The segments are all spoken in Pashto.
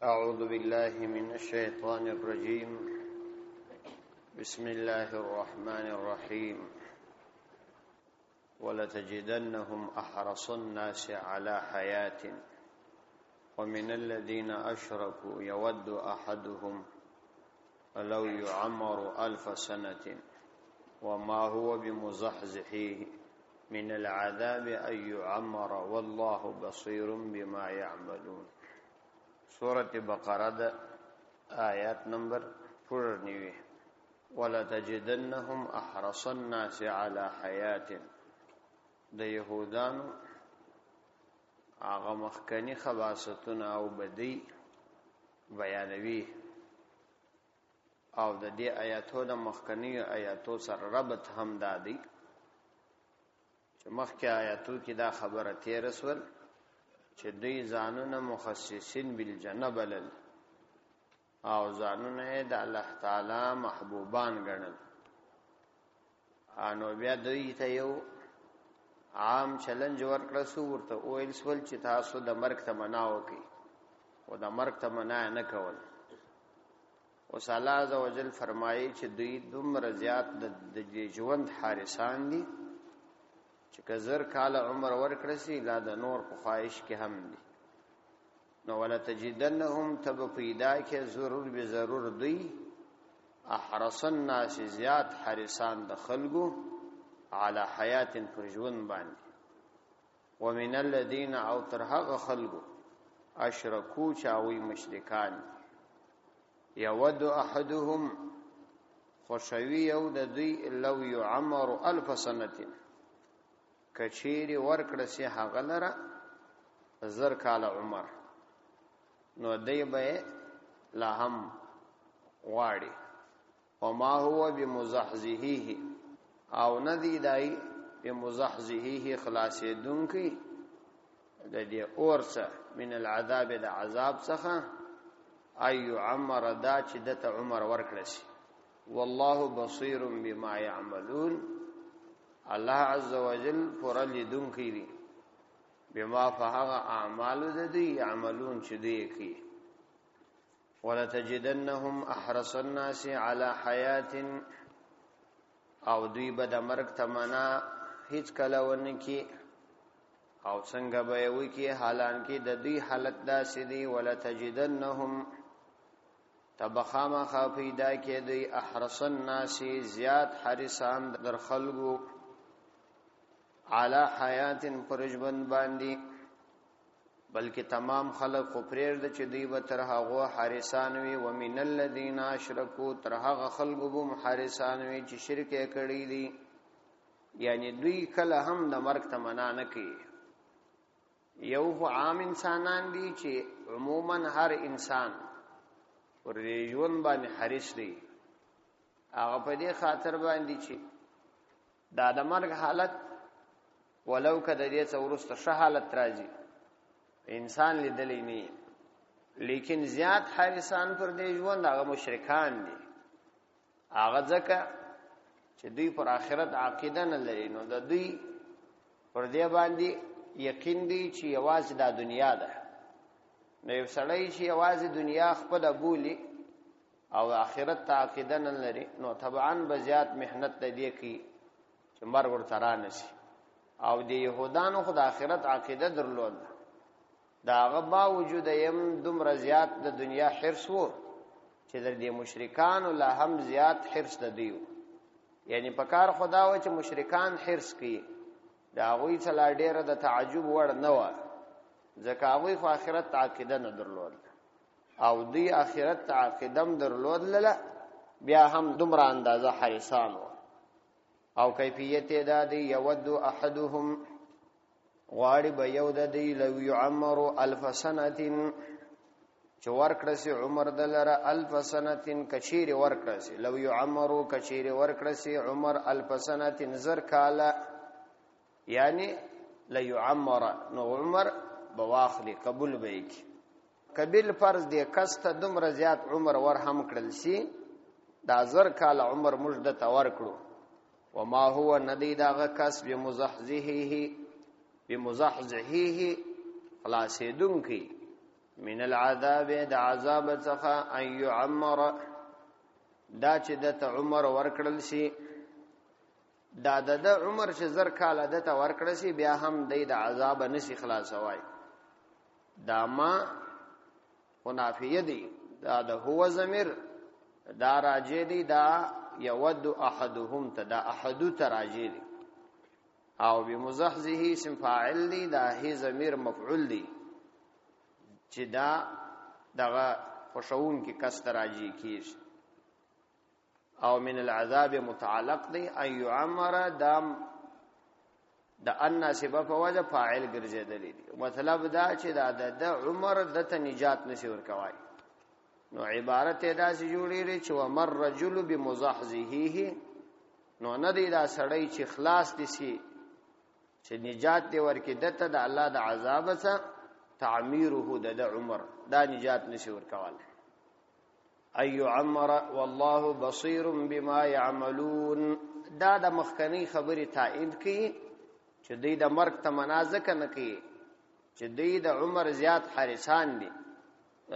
أعوذ بالله من الشيطان الرجيم. بسم الله الرحمن الرحيم. ولتجدنهم أحرص الناس على حياة ومن الذين أشركوا يود أحدهم لو يعمر 1000 سنة وما هو بمزحزحه من العذاب أن يعمر والله بصير بما يعملون. سورة بقرة دا آيات نمبر 49. ولتجدنهم أحرص الناس على حياة. د يهودانو هغه مخکنی خباستونه او بدی بیانوي او د دې آیاتو د مخکنی آیاتو سره ربط هم دادي چې مخکې آیاتو کې دا خبره تیر رسول چې دوی ځانونه مخصصین بالجنه بلل او ځانونه د الله تعالی محبوبان ګڼل. انو بیا دوی ته یو عام چلنج ورکړه سو ورته ویل سول چې تاسو د مرګ تمنا وکړئ او د مرګ تمنا نه کول. اوس الله عزوجل فرمایي چې دوی دومره زیات د ژوند حارسان دي چې کزر کال عمر ورکړه سي لا د نور په خواهش کې هم دي. نو ولا تجدنهم تب پیدا کې ضرور به ضرور دوی احرص الناس زیات حارسان د خلقو على حیات پر ژوند باندې ومن الذين او ترهغ خلقو اشرکو چاوی مشرکان یود احدهم خوشوی یو د دوی لو يعمر 1000 سنه کچيري ورکړه سي هغه لره زر کال عمر نو دی به لا هم واړي وما هو بمزحزحه او ندی دای بمزحزحه خلاصې دونکي د دې اورسه من العذاب د عذاب څخه اي عمر دا چې د عمر ورکړه سي والله بصير بما يعملون. الله عز وجل فرلی دونکي دي بما فهغه اعمال د دې عملون چې دي کوي. ولتجدنهم احرص الناس على حياه او دوی به د مرګ تمنا هیڅ کله ونکي او څنګه به وي کې حالان کې د دې حالت داسې دي. ولتجدنهم تبخام خافیدا کې دوی احرص الناس زیات حریصان در خلقو علی حیات پرجبن باندې بلکې تمام خلق خو پرېر د چې دوی به تر هغه حارسان وي ومن الذين اشركوا تر هغه خلق به محارسان وي چې شرک کړي دي. یعنی دوی کله هم د مرګ تمنا نه کوي. یو عام انسانان دي چې عموما هر انسان پر ژوند باندې حریص دی هغه په دې خاطر باندې چې دا د مرګ حالت ولو کده دې څورسته شه حالت راځي انسان لیدلې نه لیکن زیات حارسان پر دې ژوند هغه مشرکان دي. هغه ځکه چې دوی پر آخرت عقیده نه لري نو د دوی پر دې باندې یقین دي چې یوازې د دنیا ده. نو یو سړی چې یوازې دنیا خپل بولی او آخرت ته عقیده نه لري نو طبعا به زیات محنت دې کوي چې مرګ ورته رانشي. او د يهودانو خو د آخرت عقیده درلود دا هغه باوجود یم دومره زیات د دنیا حرص وو چې د دې مشرکان له هم زیات حرص د دیو. یعنی په کار خدا و چې مشرکان حرص کوي دا غوي څلا ډیره د تعجب وړ نه و ځکه هغه په آخرت عقیده نه درلود او دی آخرت عقیدم درلود لاله بیا هم دومره اندازه حریصان و. او کیفیت دا دی یود احدهم غواړي به یو د دی لو يعمر 1000 سنه چې ورکړه سي عمر دلره 1000 سنه کچيري ورکړه سي لو يعمر کچيري ورکړه سي عمر 1000 سنه زر کاله یعنی لا يعمر نو عمر بواخلی قبول بیک قبل فرض دی کسته دومره زیات عمر ور هم کړل سي دا زر کاله عمر مجد ته ورکړو وما هو ندی داغه کس بمزحزحه خلاصیدون کی من العذاب د عذاب څخه ان يعمر دا چې د عمر ورکړل شي دا د عمر چې زر کال د ورکړل شي بیا هم د عذاب نشي خلاصوي دا ما منافیه دی دا د هو ضمیر دا راجع دی دا یود احدهم ته دا احدو ته راجع دی او بمزحزه اسم فاعل دی دا هی ضمیر مفعول دی چې دا دغه خوشون کی کس ته راجع کیږي او من العذاب متعلق دی ان يعمر دام د ان سبب وجه فاعل ګرځیدلی دی مطلب دا چې دا د عمر د ته نجات نشي ورکوای نو عبارت دا چې جوړیږي چې ومر رجل بمزحزه نو نه دی دا سړی چې خلاص دي سي چې نجات دی ورکې دته د الله د عذاب څخه تعمیره د عمر دا نجات نشي ورکوال ايو عمر والله بصير بما يعملون دا د مخکنی خبري تایید کی چې دوی د مرګ تمنا ځکه نه کوي چې دوی د عمر زیات حارسان دي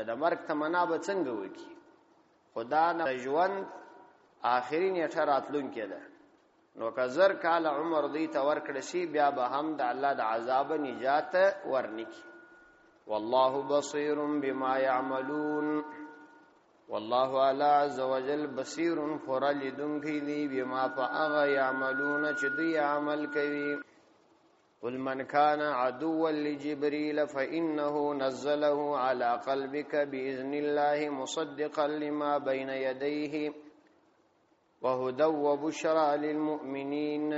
د مرګ تمنا به څنګه وکي خدا نه ژوند آخرین یې راتلون کېده نو که زر کال عمر دوی ته ورکړ شي بیا به هم د الله د عذاب نجات ورنکي والله بصير بما يعملون والله على عز وجل بصير فرلدن کی دی بما فاغ يعملون چې دوی عمل کوي قل من كان عدوا لجبريل فإنه نزله على قلبك بإذن الله مصدقا لما بين يديه وهدى وبشرى للمؤمنين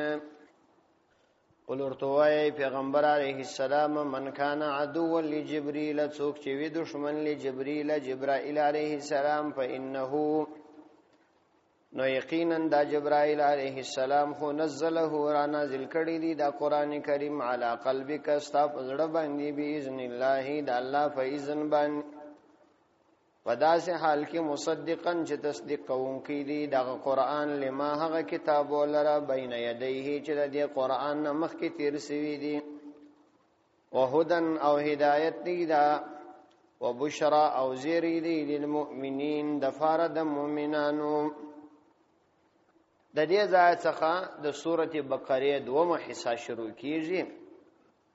قل ارتوای پیغمبر علیہ السلام من کان عدوا لجبريل څوک چې وی دشمن لجبريل جبرائیل علیہ السلام فإنه نو یقینا دا جبرائیل علیہ السلام خو نزله را نازل کړی دی دا قران کریم علی قلبک استا پزړه باندې باذن الله دا الله فاذن باندې وداسه حال کې مصدقا چې تصدیق کوونکی دی دا قران لما هغه کتاب ولرا بین یدیه چې د قران مخ کې تیر سوی دی وهدن او هدایت دی دا وبشرا او زیری دی للمؤمنین د فرد مؤمنانو د دې ځای څخه د سورته بقره دومره حصہ شروع کیږي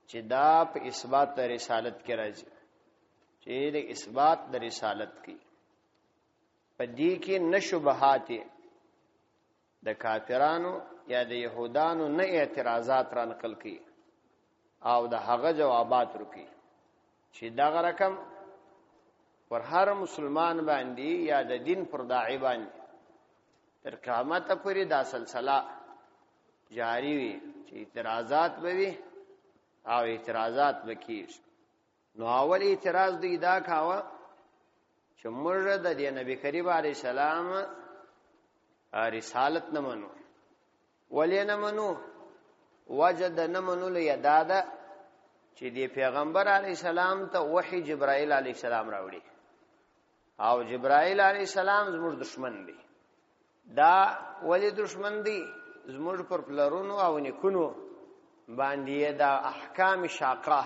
چې دا په اثبات د رسالت کې راځي چې د اثبات د رسالت کې په دې کې نشبهات د کافرانو یا د يهودانو نه اعتراضات را نقل کړي او د هغه جوابات ورکړي چې دا رقم پر هر مسلمان باندې یا د دین پر داعی باندې تر قیامت پورې دا سلسله جاری وي چې اعتراضات وي او اعتراضات وکړي نو اول اعتراض دی دا کاوه چې موږ د نبی کریم علیه السلام رسالت نه منو ولې نه منو وجد نه منو لیداده چې دی پیغمبر علیه السلام ته وحی جبرائیل علیه السلام راوړي او جبرائیل علیه السلام زموږ دشمن دی دا ولی دشمن دی زموږ پر پلرونو او نیکونو باندې دا احکام شاقه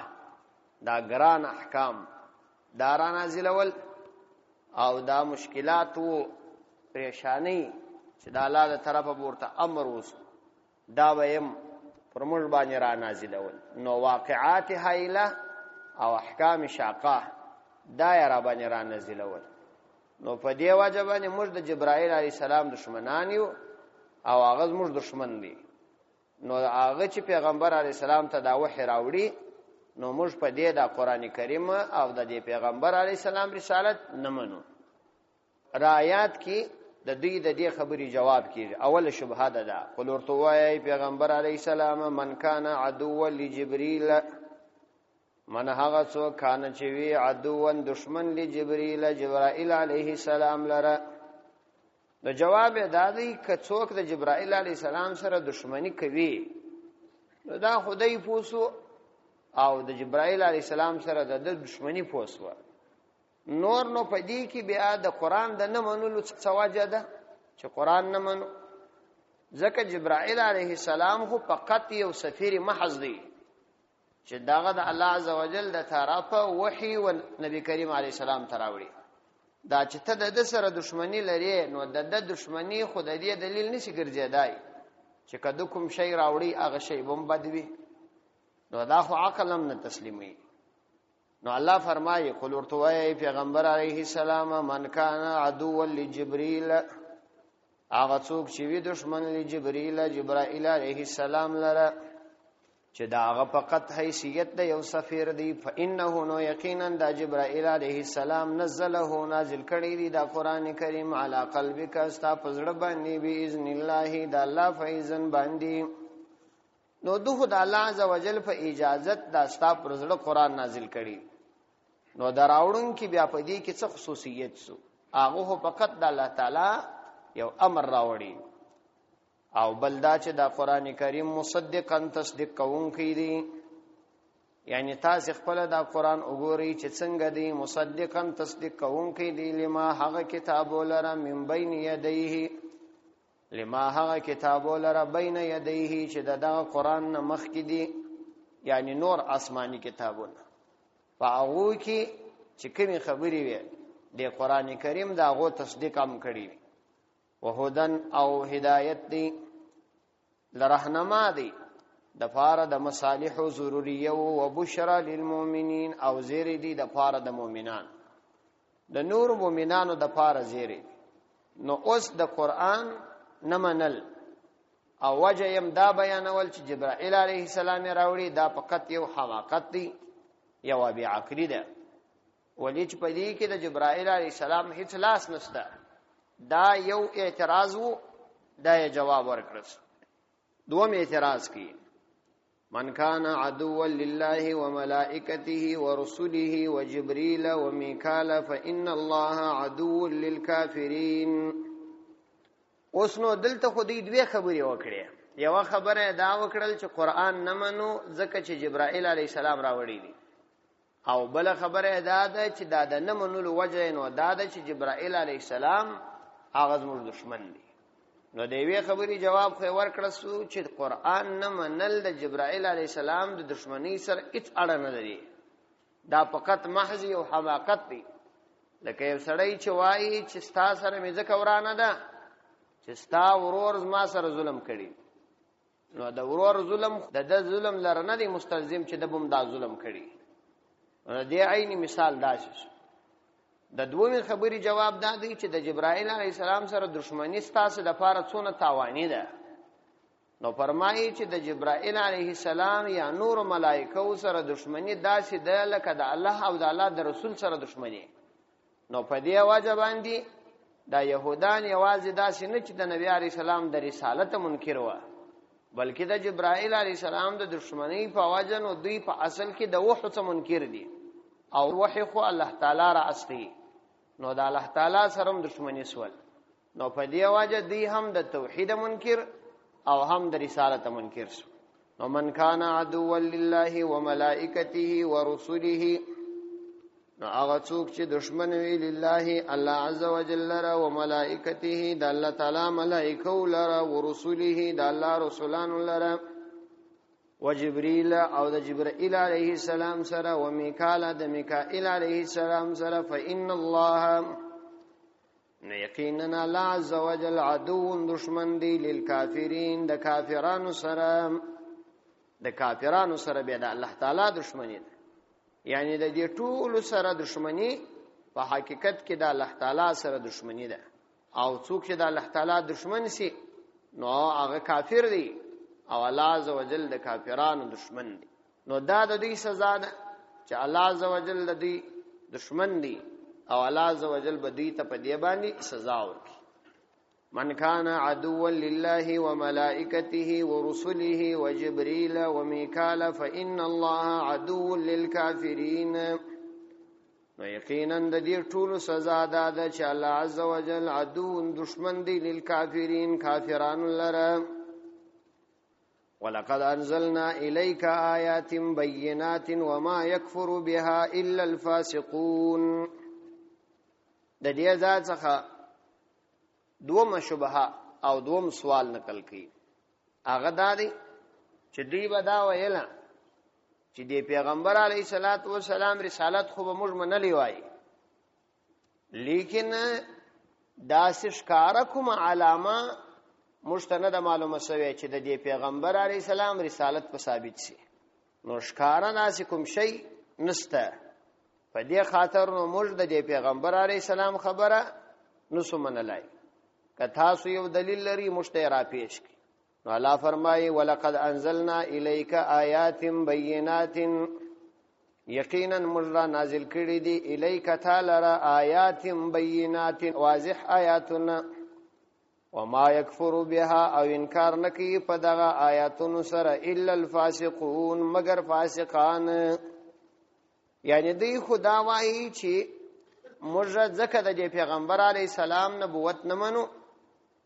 دا ګران احکام دا را نازلول او دا مشکلات و پریشانی چې دا الله د طرفه ورته امر وس دا ویم پر موږ باندې را نازلول نو واقعات هایله او احکام شاقه دا یې را باندې را نازلول نو په دې وجه باندې موږ د جبرائیل علی السلام دشمنان یو او هغه موږ دشمن دي نو هغه چې پیغمبر علی السلام ته دا وحی راوړي نو موږ په دې د قران کریم او د دې پیغمبر علی السلام رسالت نه منو رایات کې د دې د دې خبري جواب کیږي اول شبهه ده قل ورتوای پیغمبر علی السلام من کان عدو لجبريل من هغه څوک کان چې وی عدو دشمن لجبريل جبرائیل علیه السلام لره د جواب دادی ک څوک د جبرائیل علیه السلام سره دشمنی کوي دا خدای پوسو او د جبرائیل علیه السلام سره د دشمنی پوسو نور نو پدې کې بیا د قران د نه منلو څه وجه ده چې قران نه منو ځکه جبرائیل علیه السلام خو فقط یو سفیر محض دی چې داغه د الله عزوجل د طرفه وحي او نبی کریم علیه السلام تراوړي دا چې ته د سره دښمنی لري نو د دښمنی خود دې دلیل نشي ګرځیدای چې کده کوم شی راوړي هغه شی بم بدوي نو دا خو عقل هم نه تسلیمي نو الله فرمایي قل ورتوي پیغمبر علیه السلام من کان عدو لجبريل هغه څوک چې وي دشمن لجبريل جبرائیل علیه السلام لره چې دا هغه فقط حیثیت د یو سفیر دی فانه نو یقینا د جبرائیل علیه السلام نزله نازل کړی دی د قران کریم علی قلبک استا پزړه باندې باذن الله د الله فیضن باندې نو دوه د الله عزوجل په اجازت د استا پزړه قران نازل کړی نو دراوړون کې بیا په دې کې څه خصوصیت سو هغه فقط د الله تعالی یو امر راوړي او بلدا چې د قران کریم مصدقا تصدیق کوونکی دی یعنی تاسو خپل د قران وګورئ چې څنګه دی مصدقا تصدیق کوونکی دی لما هغه کتاب ولره من بین یدیه لما هغه کتاب ولره بین یدیه چې د قران مخ کې دی یعنی نور آسمانی کتابونه فاغو کې چې کومي خبرې وي د قران کریم دا غو تصدیق هم کړی وهدن او هدایت دی لرهنما دی د پاره د مصالح ضروریه او بشرا للمؤمنین او زیر دی د پاره د مؤمنان د نور مؤمنانو د پاره زیر نو اوس د قران نمنل او وجه يم دا بیانول چې جبرائیل علیه السلام راوړي دا فقط یو حماقت دی یو بی عقلی ده ولی چې په دې کې د جبرائیل علیه السلام هیڅ لاس نشته دا یو اعتراض وو دا جواب ورکړ دوم اعتراض کی من کان عدو لله وملائکته ورسله وجبريل وميكال فإن الله عدو للكافرين اوسنو دلته خو دې دوه خبرې وکړې یو خبره دا وکړل چې قران نه منو ځکه چې جبرائیل علیه السلام راوړی دی او بل خبره دا ده چې دا د نه منلو وجه نو دا ده چې جبرائیل علیه السلام هغه زموږ دشمن دی نو د وی خبري جواب خو ورکړسو چې قران نه منل د جبرائیل علیه السلام د دشمنی سره هیڅ اړه نه لري دا فقط محض او حماقت دی لکه یو سړی چې وایي چې ستا سره مې ځکه ورانه ده چې ستا ورور ما سره ظلم کړي نو د ورور ظلم د ظلم لره نه دی مستلزم چې د بم دا ظلم کړي نو دې عیني مثال داسې د دومره خبري جواب دا دی چې د جبرائیل علیه السلام سره دښمنی ستاسو د پاره څونه تاوانی ده نو فرمایي چې د جبرائیل علیه السلام یا نور ملائکه سره دښمنی داسې ده لکه د الله او د الله د رسول سره دښمنی نو په دې واجب باندې دا يهودان یوازې داسې نه چې د نبی علیه السلام د رسالت منکر و بلکې د جبرائیل علیه السلام د دښمنی په واجب نو دوی په اصل کې د وحی څخه منکر دي او وحی خو الله تعالی را اصلي نو د الله تعالی سره دښمنی سول نو په دې واجب دی هم د توحید منکر او هم د رسالت منکر سو نو من کان عدو لله وملائکته ورسله نو هغه څوک چې دشمن وی لله الله عز وجل او ملائکته د الله تعالی ملائکه لره او رسوله د الله رسولان لره وجبريل او د جبرائیل علیه السلام سره او میکائیل د میکائیل علیه السلام سره فإن الله یقینا الله عز وجل عدو دشمن دی للکافرین د کافرانو سره بیا د الله تعالی دشمنی ده یعنی د دې ټول سره دشمنی په حقیقت کې د الله تعالی سره دشمنی ده او څوک چې د الله تعالی دشمن سي نو هغه کافر دی او الله عز وجل د کافرانو دشمن دی نو دا د دې سزا ده چې الله عز وجل د دې دشمن دی او الله عز وجل به دې ته په دې باندې سزا ورکړي من کان عدوا لله وملائکته ورسله وجبريل وميكال فإن الله عدو للكافرين نو یقینا د دې ټول سزا ده چې الله عز وجل عدو دشمن دی للکافرین کافرانو لره ولقد انزلنا اليك آيات بينات وما يكفر بها الا الفاسقون د دې ځای څخه دوم شبهه او دوم سوال نقل کړي هغه دا دی چې دوی به دا ویل چې دی پیغمبر علیه الصلاۃ والسلام رسالت خو به موږ منلی وای، لیکن دا ښکارا کوم علامه مشتنه د معلومه شوی چې د دی پیغمبر علیه السلام رسالت په ثابت شي. نو ښکارا ناس کوم شی نسته، په دې خاطر نو موږ د دی پیغمبر علیه السلام خبره نسو منلای. که تاسو یو دلیل لري مشته را پیش کی. نو الله فرمایي ولقد انزلنا الیک آیات بینات، یقینا موږ را نازل کړي دي الیک تعالی آیات بینات واضح آیاتنا، وما یکفر بها او انکار نکي په دغه آیاتونو سره الا الفاسقون مگر فاسقان. یعنی دی خدا وایي چې موږ ځکه د پیغمبر علی السلام نبوت نه منو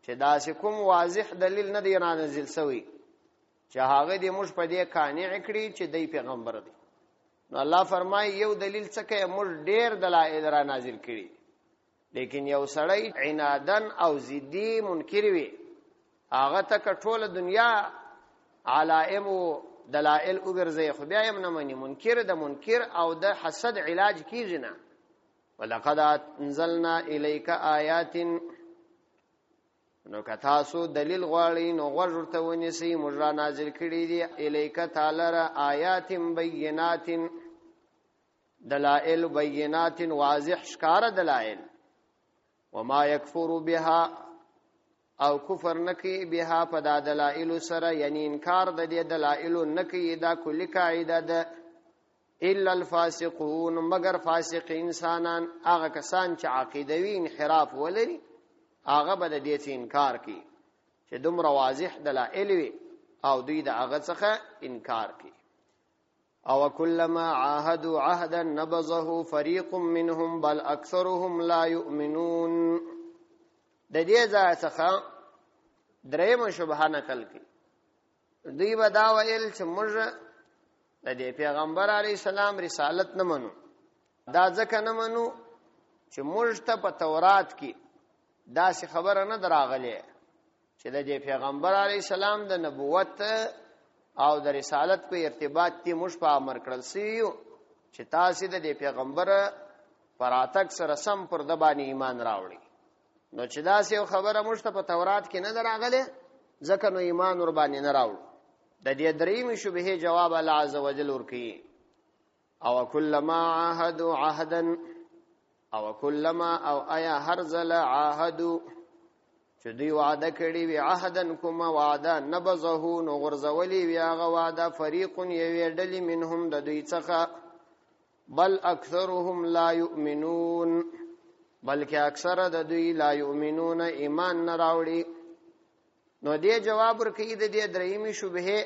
چې داسې کوم واضح دلیل نه دی نازل شوی چې هغه دې موږ په دې قانع کړي چې دی پیغمبر دی. نو الله فرمایي یو دلیل څخه موږ ډېر دلایل را نازل کړي، لیکن یو سړی عنادن او ضدي منکر وي، هغه ته ټول دنیا علائم او دلائل وګرځي خو بیا یې نه مني. منکر د منکر او د حسد علاج کیږي نه. ولقد انزلنا الیک آیات، نو که تاسو دلیل غواړئ نو غوږ ورته ونیسئ، موږ را نازل کړي دي الیک تعالی را آیات بینات دلائل بینات واضح ښکاره دلائل، وما یکفر بها او کفر نکی بها په دا دلائل سره، یعنی انکار د دې دلائل نکی دا کلی قاعده ده الا الفاسقون مگر فاسق انسانان، هغه کسان چې عقیدوي انحراف ولري هغه به د دې انکار کوي چې دومره واضح دلائل وي او دوی د هغه څخه انکار کوي. او كلما عاهدوا عهدا نبذه فريق منهم بل اكثرهم لا يؤمنون. د دې ځای څخه درېمه شبهه نقل کړي. دوی به دا ویل چې موږ د دې پیغمبر علی السلام رسالت نه منو، دا ځکه نه منو چې موږ ته په تورات کې داسې خبره نه دراغلې چې د دې پیغمبر علی السلام د نبوت او د رسالت په ارتباط کې موږ په امر کړل سیو چې تاسو د دې پیغمبر پراتک سره سم پر د باندې ایمان راوړي. نو چې داسې خبره موږ ته په تورات کې نه دراغلې ځکه نو ایمان ور باندې نه راوړو. د دې درېمې شبهه جواب الله عز وجل ورکړي. او کلما عاهدوا عهدا او کلما او آیا هر ځل عاهدوا چې دوی وعده کړي وی عهدن کوم وعده نبذه نو غرزولی وی هغه وعده فریق یوې ډلې منهم د دوی څخه بل اکثرهم لا یؤمنون بلکې اکثر د دوی لا یؤمنون ایمان نه راوړي. نو دې جواب ورکړي د دې درېمې شبهه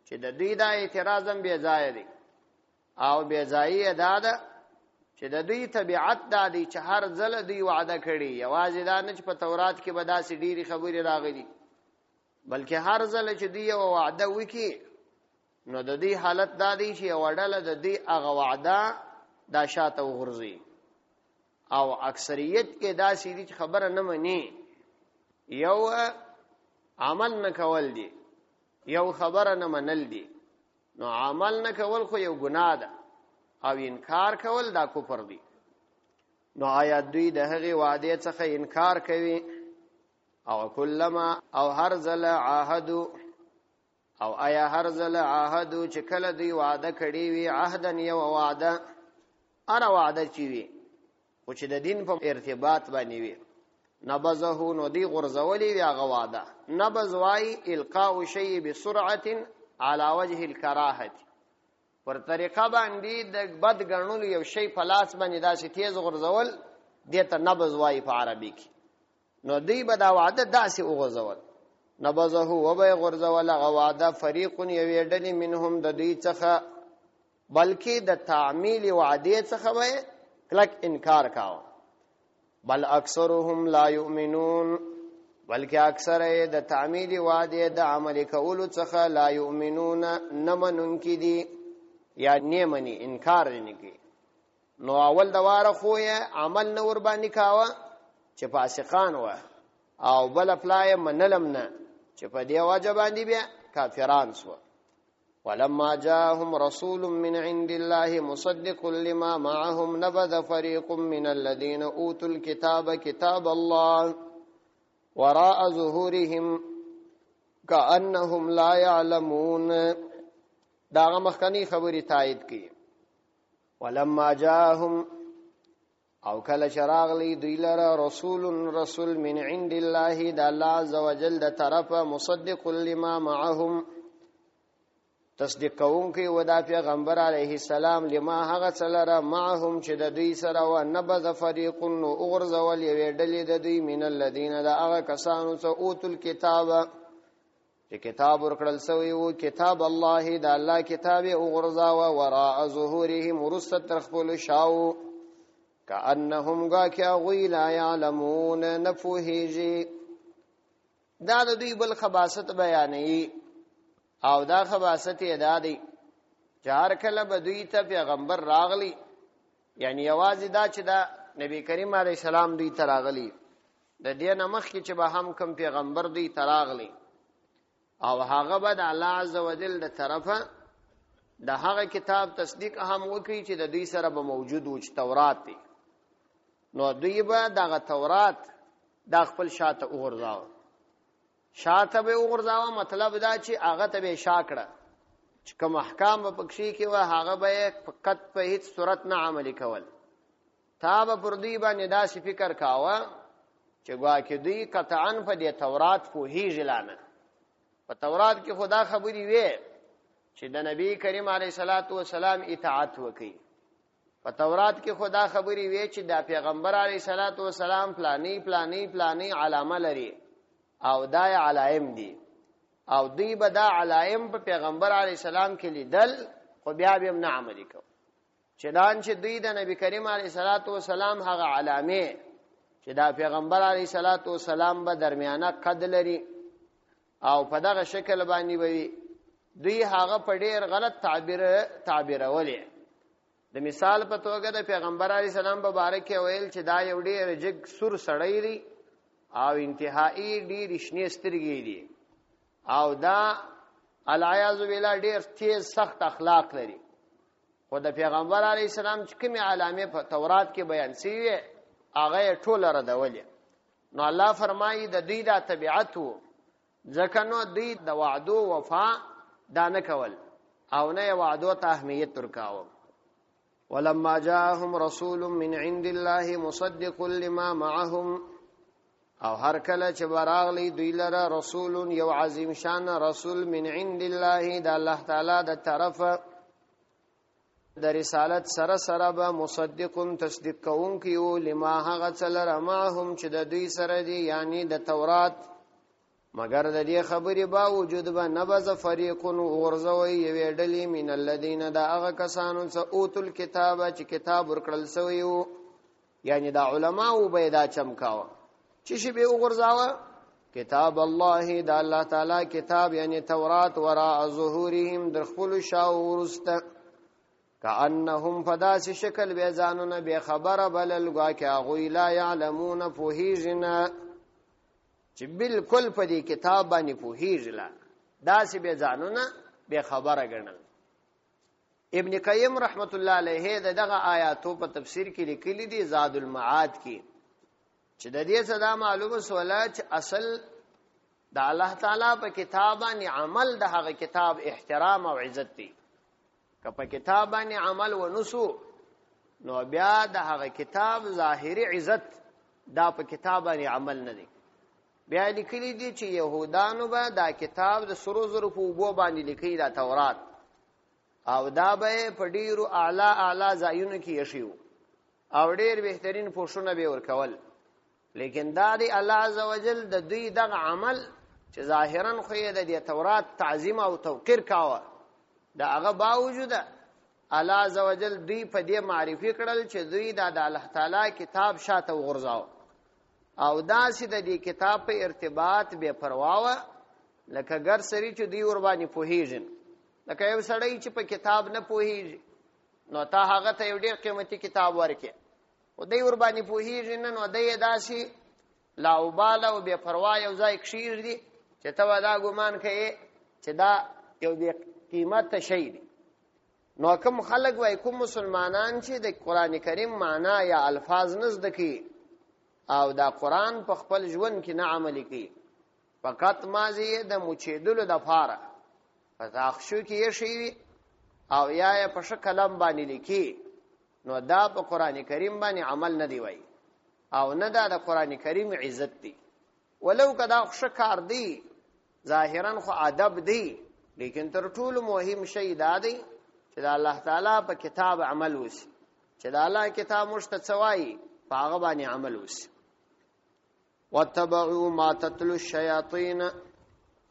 چې د دوی دا اعتراض هم بې ځای دی او بې ځای ده چې د دوی طبيعت دا دی چې هر ځل دوی وعده کړي، یوازې دا نه چې په تورات کې به داسې ډېری خبرې راغلي بلکې هر ځل چې دوی یو وعده وکړي نو د دوی حالت دا دی چې یو ډله د دوی هغه وعده دا شاته وغورځي او اکثریت کې داسې دي چې خبره نه مني، یو عمل نه کول دي یو خبره نه منل دي. نو عمل نه کول خو یو ګناه ده او انکار کول دا کفر دی. نو آیا دوی د هغې وعده څخه انکار کوي. او کلما او هر ځل عاهدو او آیا هر ځل عاهدو چې کله دوی وعده کړي وي عهدن یو وعده انا وعده چی وي خو چې د دین په ارتباط باندې وي نبذه نو دی غرزولی وی هغه وعده. نبذ وای القاء شیء بسرعه على وجه الكراهه، پر طریقه باندې د بد ګڼلو یو شی په لاس باندې داسې تیز غرزول دته نبذ وای په عربي کې. نو دی به دا وعده داسې وغرزول نبذه و به غرزول هغه وعده فریق یو ډلې منهم د دوی څخه بلکې د تعمیل وعده څخه به کلک انکار کاوه. بل اکثرهم لا یؤمنون بلکې اکثر د تعمیل وعده د عمل کولو څخه لا یؤمنون نمنون کی دي یا نیمنی انکار نه کی. نو اول دواره خو عمل نور باندې کاوه چې فاسقان و او بل افلای منلم نه چې په دی واجب باندې بیا کافران سو. ولما جاءهم رسول من عند الله مصدق لما معهم نبذ فريق من الذين اوتوا الكتاب كتاب الله وراء ظهورهم كأنهم لا يعلمون. داغه مخکنی خبری تایید کی. ولما جاءهم او کله چراغ لی دوی لره رسول من عند الله د الله عز وجل د طرفه مصدق لما معهم تصدیق کوونکی و دا پیغمبر علیه السلام لما هغه څلره معهم چې د دوی سره و نبذ فريق نو اغرزول یوې ډلې د دوی من الذين دا هغه کسانو چې اوتل کتاب چې کتاب ورکړل سوی وو کتاب الله دا الله کتاب اغرزاو وراء ظهورهم ورست ترخبل شاو كأنهم غاكا غيلا يعلمون نفوهيجي. دا د دوی بل خباست بیانې او دا خباست ادا دی چار کله به دوی ته پیغمبر راغلی یعنی یوازې دا چې دا نبی کریم علیه السلام دوی ته راغلی د دې نمخ کې چې به هم کوم پیغمبر دوی ته راغلی او هغه به د الله عز وجل د طرفه د هغه کتاب تصدیق هم وکړي چې د دوی سره به موجود و چې تورات دی نو دوی به دغه تورات د خپل شاته وګرځاو شاته به وګرځاو مطلب دا چې هغه ته به شاکړه چې کوم احکام په پکشي کې و هغه به فقط په هیڅ صورت نه عملي کول. تا به پر دوی باندې داسې فکر کاوه چې ګواکې دوی قطعا په دې تورات پوهیږي لانه په تورات کې خدا خبري وي چې د نبی کریم علیه الصلاۃ والسلام اطاعت وکړي په تورات کې خدا خبري وي چې د پیغمبر علیه الصلاۃ والسلام پلانی علامه لري او دا علائم دي او دوی به دا علائم په پیغمبر علیه السلام کې لیدل خو بیا به نه عملي کو چې دان چې دوی د نبی کریم علیه الصلاۃ والسلام هغه علامه چې دا پیغمبر علیه الصلاۃ والسلام به درمیانه قد لري او په دغه شکل باندې وي دوی هغه په ډیر غلط تعبیر ولې د مثال په توګه د پیغمبر علی السلام مبارک ویل چې دا یو ډیر جګ سور سړی دی او انتهایی ډیر شنې سترګې دي او دا العیاذ بالله ډیر تیز سخت اخلاق لري خو د پیغمبر علی السلام چې کومه علامه په تورات کې بیان شوی هغه ټول ردولې نو الله فرمایي د دې د طبيعت ځکه نو دوی د وعدو وفا دا نه کول او نه وعدو ته اهمیت ورکاو. ولما جاءهم رسول من عند الله مصدق لما معهم او هر کله چې براغلی دوی لره رسول یو عظیم شان رسول من عند الله د الله تعالی د طرفه د رسالت سره به مصدق تصدیق کوونکی او لما هغه څلره معهم چې د دوی سره دی یعنی د تورات مگر د دې خبرې باوجود به نبذ فریق ورزوي یوې ډلې من الذين دا هغه کسانو چې اوتل کتاب چې کتاب ورکړل سوی وو یعنی دا علماء به دا چمکاوه چې شی به ورزاوه کتاب الله دا الله تعالی کتاب یعنی تورات وراء ظهورهم در خپل شاورست کأنهم فداس شکل به ځانونه به خبره بلل ګه هغه لا يعلمون فوهیجنا چې بالکل په دې کتاب باندې پوهیږي داسې به ځانونه به خبره ګڼل. ابن قیم رحمت الله علیه دغه آیاتو په تفسیر کې لیکلي دي زاد المعاد کې چې د دې صدا معلومه سواله چې اصل د الله تعالی په کتاب باندې عمل د هغه کتاب احترام او عزت دی که په کتاب باندې عمل ونسو نو بیا د هغه کتاب ظاهری عزت دا په کتاب باندې عمل نه دی. بیا لیکلی دي چې يهودانو به دا کتاب د سرو زرو په وبو باندې لیکي دا تورات او دا به په ډیرو اعلی ځایونو کې یشیو او ډیر بهترین پوښتنه به ورکول لیکن دا دی الله عزوجل د دوی دغه عمل چې ظاهرا خو یې د تورات تعظیم او توقیر کاوه دا هغه باوجود الله عزوجل دوی په دې معرفي کړل چې دوی د الله تعالی کتاب شاته وغورځاو او داسې د دې کتاب په ارتباط به پرواوه لکه ګر سری چې دی ور باندې پوهیږي لکه یو سړی چې په کتاب نه پوهیږي نو تا هغه ته یو ډیر قیمتي کتاب ورکې او دی ور باندې پوهیږي نو دی داسې لاوباله او به پروا یو ځای کشیر دي چې ته دا ګمان کوي چې دا یو قیمت شی دی. نو کوم خلق وای کوم مسلمانان چې د قران کریم معنا یا الفاظ نزد کی او دا قران په خپل ژوند کې نه عمل کی، فقط ماضی د مچېدلو د فاره پتاخشو کې یې شي او یا په شکلم باندې لیکي، نو دا په قران کریم باندې عمل نه دی وای او نه دا د قران کریم عزت دی. ولو کدا شکار دی ظاهرا خو ادب دی، لیکن تر ټولو مهم شی دا دی چې د الله تعالی په کتاب عمل وسی، چې د الله کتاب مشتڅوي په هغه باندې عمل وسی. واتبعوا ما تتلو الشياطين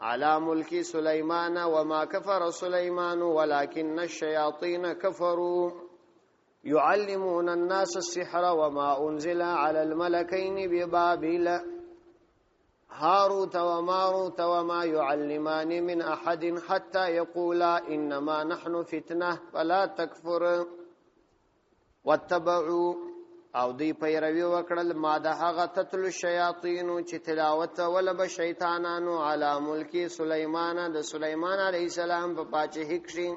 على ملك سليمان وما كفر سليمان ولكن الشياطين كفروا يعلمون الناس السحر وما أنزل على الملكين ببابل هاروت وماروت وما يعلمان من أحد حتى يقولا إنما نحن فتنة فلا تكفر. واتبعوا او دی پیروي وکړل ما د هغه تتلو الشیاطین چې تلاوت ولب شیطانانو علی ملک سلیمان د سلیمان علیه السلام په پاچهی کې.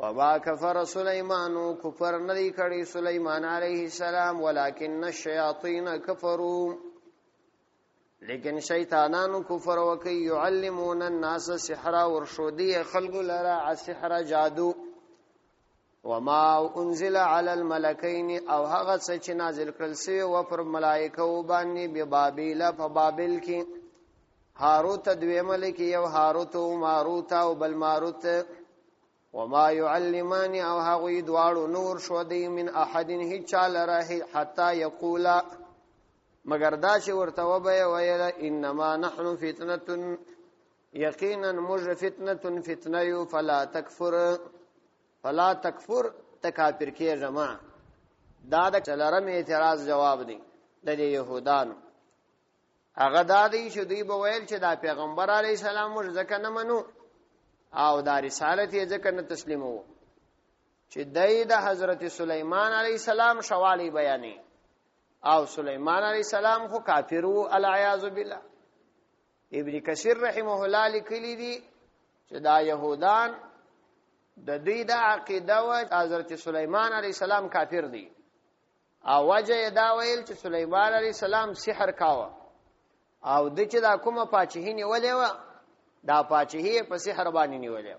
وما كفر سليمان كفر ندی کړي سليمان عليه السلام ولكن الشياطين كفروا لیکن شیطانانو کفر وکي يعلمون الناس السحر ورشودي خلق لرا السحر جادو. وما انزل على الملكين او هغه څه چې نازل کړل سوی و پر ملائکه باندې به بابل په بابل کې هاروت دوی ملک یو هاروت او ماروت او بل ماروت. وما يعلمان او هغوی دواړو نور شو دی من احد هیڅ لره حتا یقولا مگر دا چې ورته وبه ویل انما نحن فتنه یقینا مج فتنه فتنه فلا تکفر تکافر کې جما. دا د چلرم اعتراض جواب دی د يهودانو. هغه دا دی چې دوی به ویل چې دا پیغمبر علی السلام مج ځکه نه منو او دا رسالت یې ځکه نه تسلیمو چې د حضرت سلیمان علیه السلام شوالی بیانې او سلیمان علیه السلام خو کافر وو العیاذ بالله. ابن کثیر رحمه الله لیکلی دی چې دا يهودان د دې د عقیده و حضرت سلیمان علیه السلام کافر دی او وجه دا ویل چې سلیمان علیه السلام سحر کاوه او د چې دا کومه پاچهی نیولې و دا پاچهی په سحر باندې نیولې.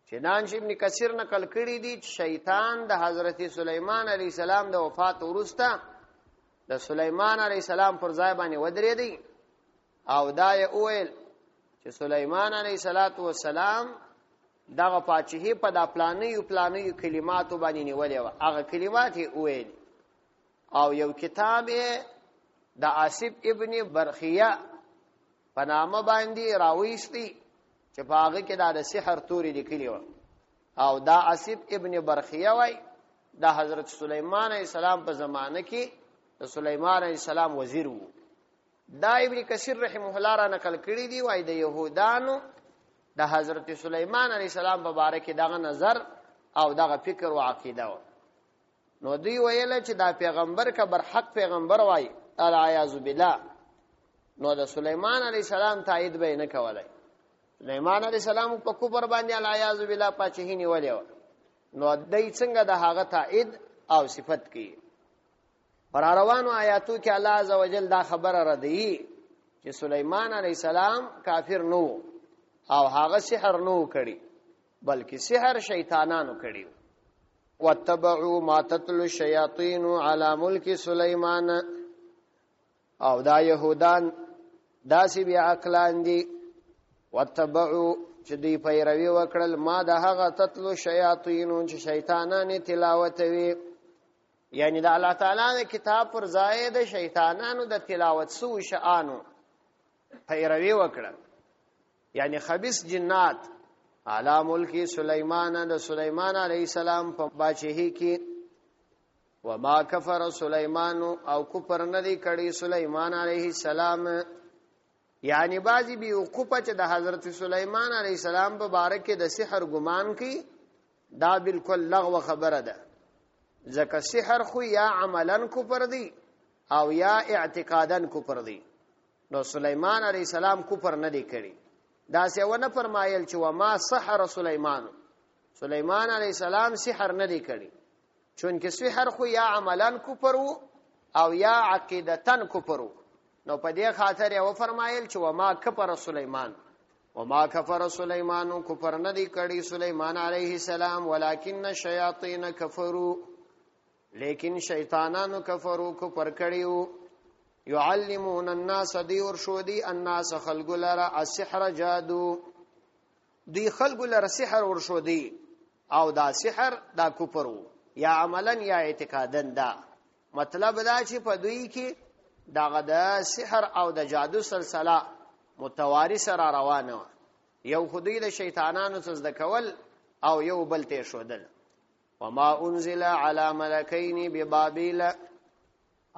چنانچه ابن کثیر نقل کړی دی چې شیطان د حضرت سلیمان علیه السلام د وفات وروسته د سلیمان علیه السلام پر ځای باندې ودرېدی او دا یې وویل چې سلیمان علیه السلام دغه پاچهی په دا پلاني کلماتو باندې نیولې و. هغه کلمات یې وویل او یو کتاب د آصف ابن برخیه په نامه باندې راوېستی چې په هغه کې د سحر توري لیکلي و او دا آصف ابن برخیه وای د حضرت سلیمان علیه السلام په زمانه کې د سلیمان علیه السلام وزیر وو. دا ابن کثیر رحمه الله را نقل کړی دی وای د يهودانو د حضرت سلیمان علیه السلام په باره کې دغه نظر او دغه فکر او عقیده و. نو دوی ویل چې دا پیغمبر کا بر حق پیغمبر وای العیاذ بالله، نو د سلیمان علیه السلام تایید به نه کولای. سلیمان علیه السلام په کفر باندې العیاذ بالله پاچهی نیولې و، نو دای څنګه د هغه تایید او صفت کی. پر روانو آیاتو کې الله عزوجل دا خبره ردی چې سلیمان علیه السلام کافر نو او هغه سحر نو کړی بلکې سحر شیطانانو کړی. واتبعوا ما تتلو الشیاطین علی ملک سلیمان، او دا يهودان داسې بیا عقلان دي. واتبعوا چې دی پیروي وکړل ما د هغه تتلو شیاطین چې شیطانان تلاوتوي، یعنی د الله تعالی کتاب پر ځای د شیطانانو د تلاوت سو شانو پیروي وکړل، یعنی خبيث جنات علی ملک سلیمان د سلیمان علیه السلام په بادشاہي کې. وما کفر سلیمان او کفر ندی کړي سلیمان علیه السلام، یعنی بعضی بی وقوفه چې د حضرت سلیمان علیه السلام په باره کې د سحر ګمان کوي دا بالکل لغو خبره ده، ځکه سحر خو یا عملا کفر دی او یا اعتقادا کفر دی. نو سلیمان علیه السلام کفر ندی کړي دا څونه فرمایل چې وما سحر سليمان عليه السلام سحر نه دی کړی چونکه سحر خو یا عملاً کفر او یا عقیدتاً کفر نو په دې خاطر یې و فرمایل چې وما کفر سليمان کفر نه دی کړی سليمان عليه السلام ولكن الشياطين كفروا لیکن شیطانانو کفر کړیو يعلمون الناس دی ورشودي الناس خلق لرا السحر جادو دی خلق لرا سحر ورشودي او دا سحر دا کفر یا عملا یا اعتقادا دا مطلب دا چې په دوی کې دا سحر او د جادو سلسله متوارث را روانه یو خدای د شیطانانو څخه کول او یو بل ته شودل وما انزل على ملكين ببابل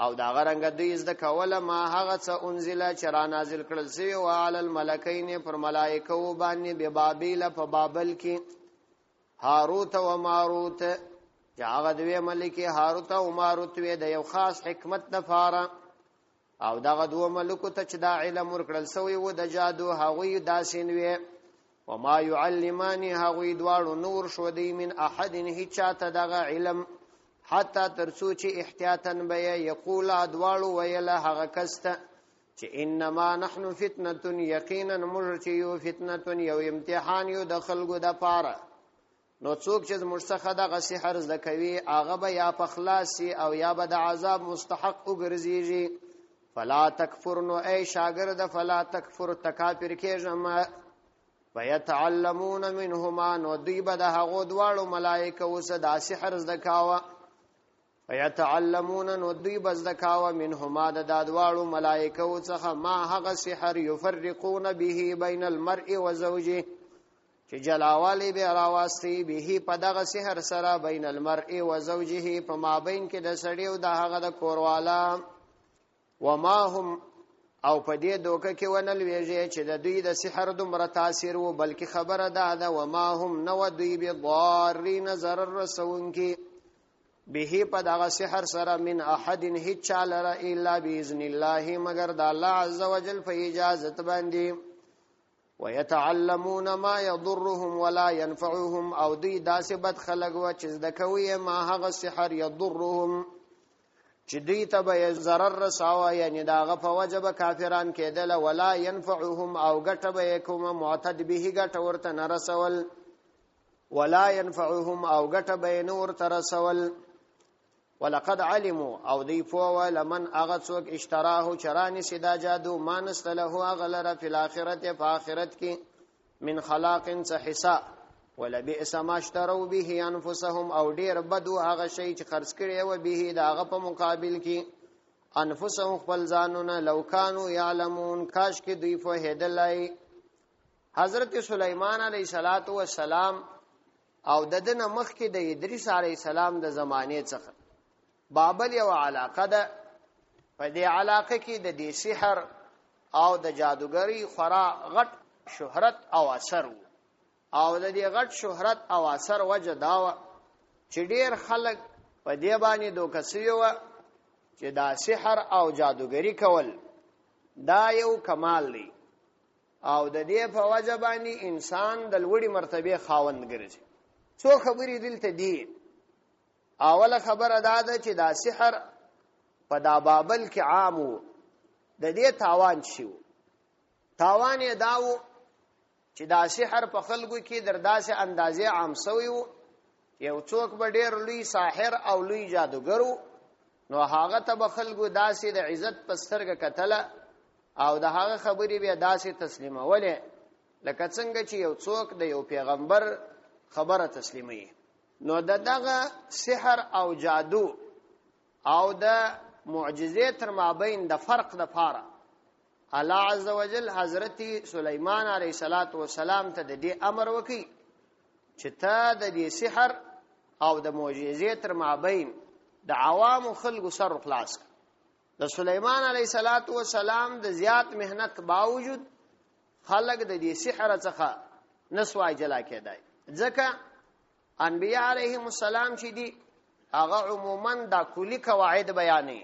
او دا غرنګ دوی زده کوله ما هغه څه انزل چې را نازل کړل شوی او علی الملکین پر ملائکه باندې ببابل په بابل کې هاروت او ماروت چې هغه دوی ملکی هاروت او ماروت وی د یو خاص حکمت لپاره او دا غدو ملکو ته چې دا علم ورکړل شوی و د جادو هغوی داسین وی وما يعلمان هغوی دواړو نور شو دی من احد هیچا ته دغه علم حتی ترسو چې احتیاطاً به یقول ادواړو ویله هغه کسته چې انما نحن فتنه یقینا مرچیو فتنه یو امتحان یو د خلکو د پاره نو څوک چې مرڅخه دغه سحر زده کوي هغه به یا په خلاصي او یا به د عذاب مستحق وګرځيږي فلا تکفر نو ای شاګرد فلا تکفر تکافر کېږم ويتعلمون منهما نو دوی به د هغو دواړو ملائکه اوس د سحر زده کاوه ويتعلمون نو دوی به زده کاوه منهما د دواړو ملائکه څخه ما هغه سحر يفرقون به بين المرء وزوجه چې جلاوالی به راواستی به په دغه سحر سره بین المرء وزوجه په مابین کې د سړی او د هغه د کوروالا وما هم او په دې دوکه کې ونل ویږي چې د دوی د سحر دومره تاثیر وو بلکې خبره ده وما هم نو دوی به ضارین ضرر رسونکي به په دغه سحر سره من احد هیڅ لره الا باذن الله مگر د الله عز وجل په اجازه باندې ويتعلمون ما يضرهم ولا ينفعهم او دوی داسې بد خلق و چې د کوي ما هغه سحر يضرهم چې دوی ته به ضرر رساوه یعنی داغه په وجب کافران کېدل ولا ينفعهم او ګټه به کوم معتد به ګټه ورته نه رسول ولا ينفعهم او ګټه به نور ته رسول ولقد علموا او دی فو لمن اغثوک اشتراه چرانی سدا جادو ما نستله اغلر فی الاخرت فاخرت کی من خلاق حسا ولبئس ما اشتروا به انفسهم او ډیر بدو هغه شی چې خرڅ کړي او به داغه په مقابل کې انفسهم خپل ځانونه لو کانوا يعلمون کاش کې دوی په هدلای حضرت سلیمان علیه السلام او ددن مخ کې د ادریس علیه السلام د زمانه څخه بابل یو علاقه ده په دې علاقه کې د دې سحر او د جادوګری خورا غټ شهرت او اثر او د دې غټ شهرت او اثر وجه دا چې ډیر خلک په دې باندې دوکسیو چې دا سحر او جادوګری کول دا یو کمال دی او د دې په وجه باندې انسان د لوړی مرتبه خاوند ګرځي څو خبرې دلته دي اوله خبره ده چې دا سحر په دا بابل کې عام وو د دې تاوان شو تاوان یې داو چې دا سحر په خلکو کې درداسه اندازې عام شوی وو یو څوک به ډېر لوی ساحر او لوی جادوګر نو هغه ته به خلکو داسې د عزت پسترګه کتله او د هغه خبرې به داسې تسلیموله لکه څنګه چې یو څوک د یو پیغمبر خبره تسلیموي نو دغه سحر او جادو او د معجزې تر مابین د فرق د پاره الله عز وجل حضرت سلیمان علیه السلام ته د دې امر وکي چې ته د دې سحر او د معجزې تر مابین د عوام خلکو سر خلاص د سلیمان علیه السلام د زیات مهنت باوجود خلک د دې سحر څخه نسوای جلا کېدای ځکه انبیاء علیهم السلام چې دي هغه عموما دا کلی قواعد بیانې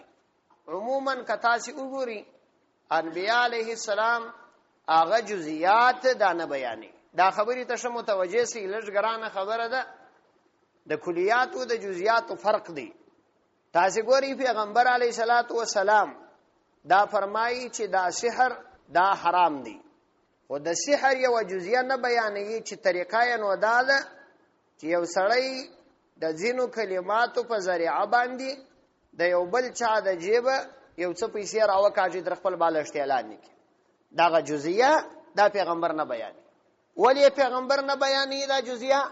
عموما کتا سي وګوري انبیاء علیه السلام هغه جزئیات دا نه بیانې. دا خبرې ته شمو متوجه سي لږ ګرانه خبره ده. د کلیات او د جزئیات فرق دی. تاسو ګورئ پیغمبر علیه الصلاۃ والسلام دا فرمایي چې دا سحر دا حرام دی. او د سحر یو جزئیه نه بیانې چې طریقه یې نو دا ده چې یو سړی د ځینو کلماتو په ذریعہ باندې د یو بل چا د جیبه یو څه پیسې راوکاږي در خپل بالښت اعلان نکړي. دا جزئیه دا پیغمبر نه بیانې. ولی پیغمبر نه بیانې دا جزئیه؟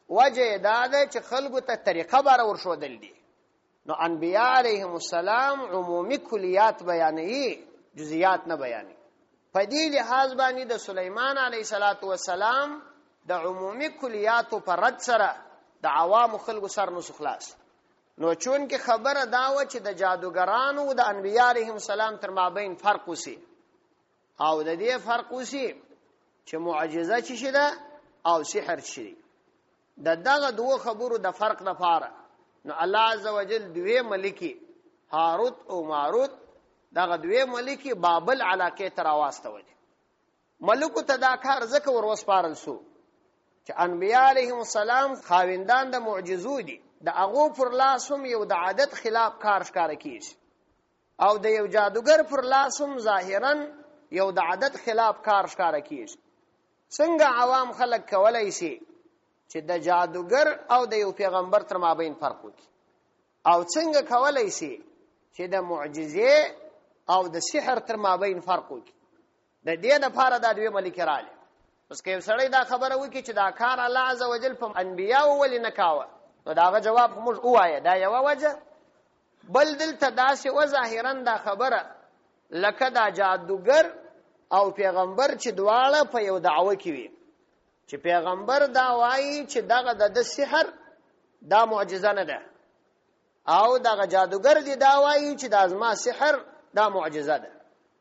وجه دا ده چې خلکو ته طریقه بار ورښودل دي. نو انبیاء علیهم السلام عمومي کلیات بیانې، جزئیات نه بیانې. په دې لحاظ باندې د سليمان علیه السلام د عمومي کلیاتو پر رد سره د عوام خلکو سر نو خلاص. نو چون کې خبره دا و چې د جادوګرانو او د انبیاء علیهم السلام تر مابین فرق وسی، او د دې فرق وسی چې معجزه چی شته او سحر چی. د دغه دوه خبرو د فرق لپاره نو الله عزوجل دوی ملکی هاروت او ماروت دغه دوی ملکی بابل علاقه تر واستول. ملکو ته دا کار زکه ور وسپارل سو چې انبیاء علیهم السلام خاوندان د معجزو دي. د هغه پر لاسم یو د عادت خلاف کار ښکار کیږي، او د یو جادوګر پر لاسم ظاهرا یو د عادت خلاف کار ښکار کیږي. څنګه عوام خلک کولای شي چې د جادوګر او د یو پیغمبر تر مابین فرق وکړي، او څنګه کولای شي چې د معجزې او د سحر تر مابین فرق وکړي؟ د دې لپاره دا دوی ملک رااله. پس که سړی دا خبره وکړي چې دا کار الله عزوجل په انبیاء ولې نه کاوه، نو داغه جواب موږ وایو دا یو وجه. بل دلته داسې و ظاهرا دا خبره لکه دا جادوګر او پیغمبر چې دواړه په یو دعوه کې وي، چې پیغمبر دا وایي چې دغه د سحر دا معجزه نه ده، او دغه جادوګر دی دا وایي چې د ازما سحر دا معجزه ده.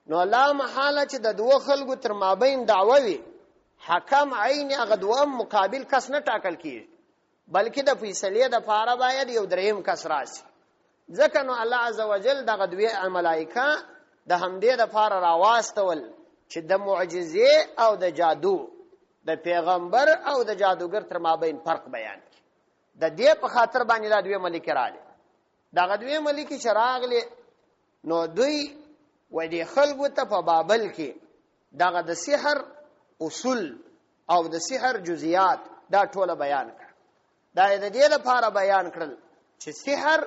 نو لا محاله چې د دوه خلکو تر مابین دعوه وي، حکم عین هغه دوه مقابل کس نه ټاکل کیږي، بلکې د فیصلې د پاره باید یو دریم کس راشي. ځکه نو الله عزوجل دغه دوه ملائکه د همدې د پاره راواستول چې د معجزې او د جادو د پیغمبر او د جادوګر تر مابین فرق بیان کړي. د دې په خاطر باندې دا دوه ملائکه رااله. دغه دوه ملائکه شراغله نو دوی و دې خلکو ته په بابل کې دغه د سحر اصول او د سحر جزئیات دا ټوله بیان کړ. دا د دې لپاره بیان کړل چې سحر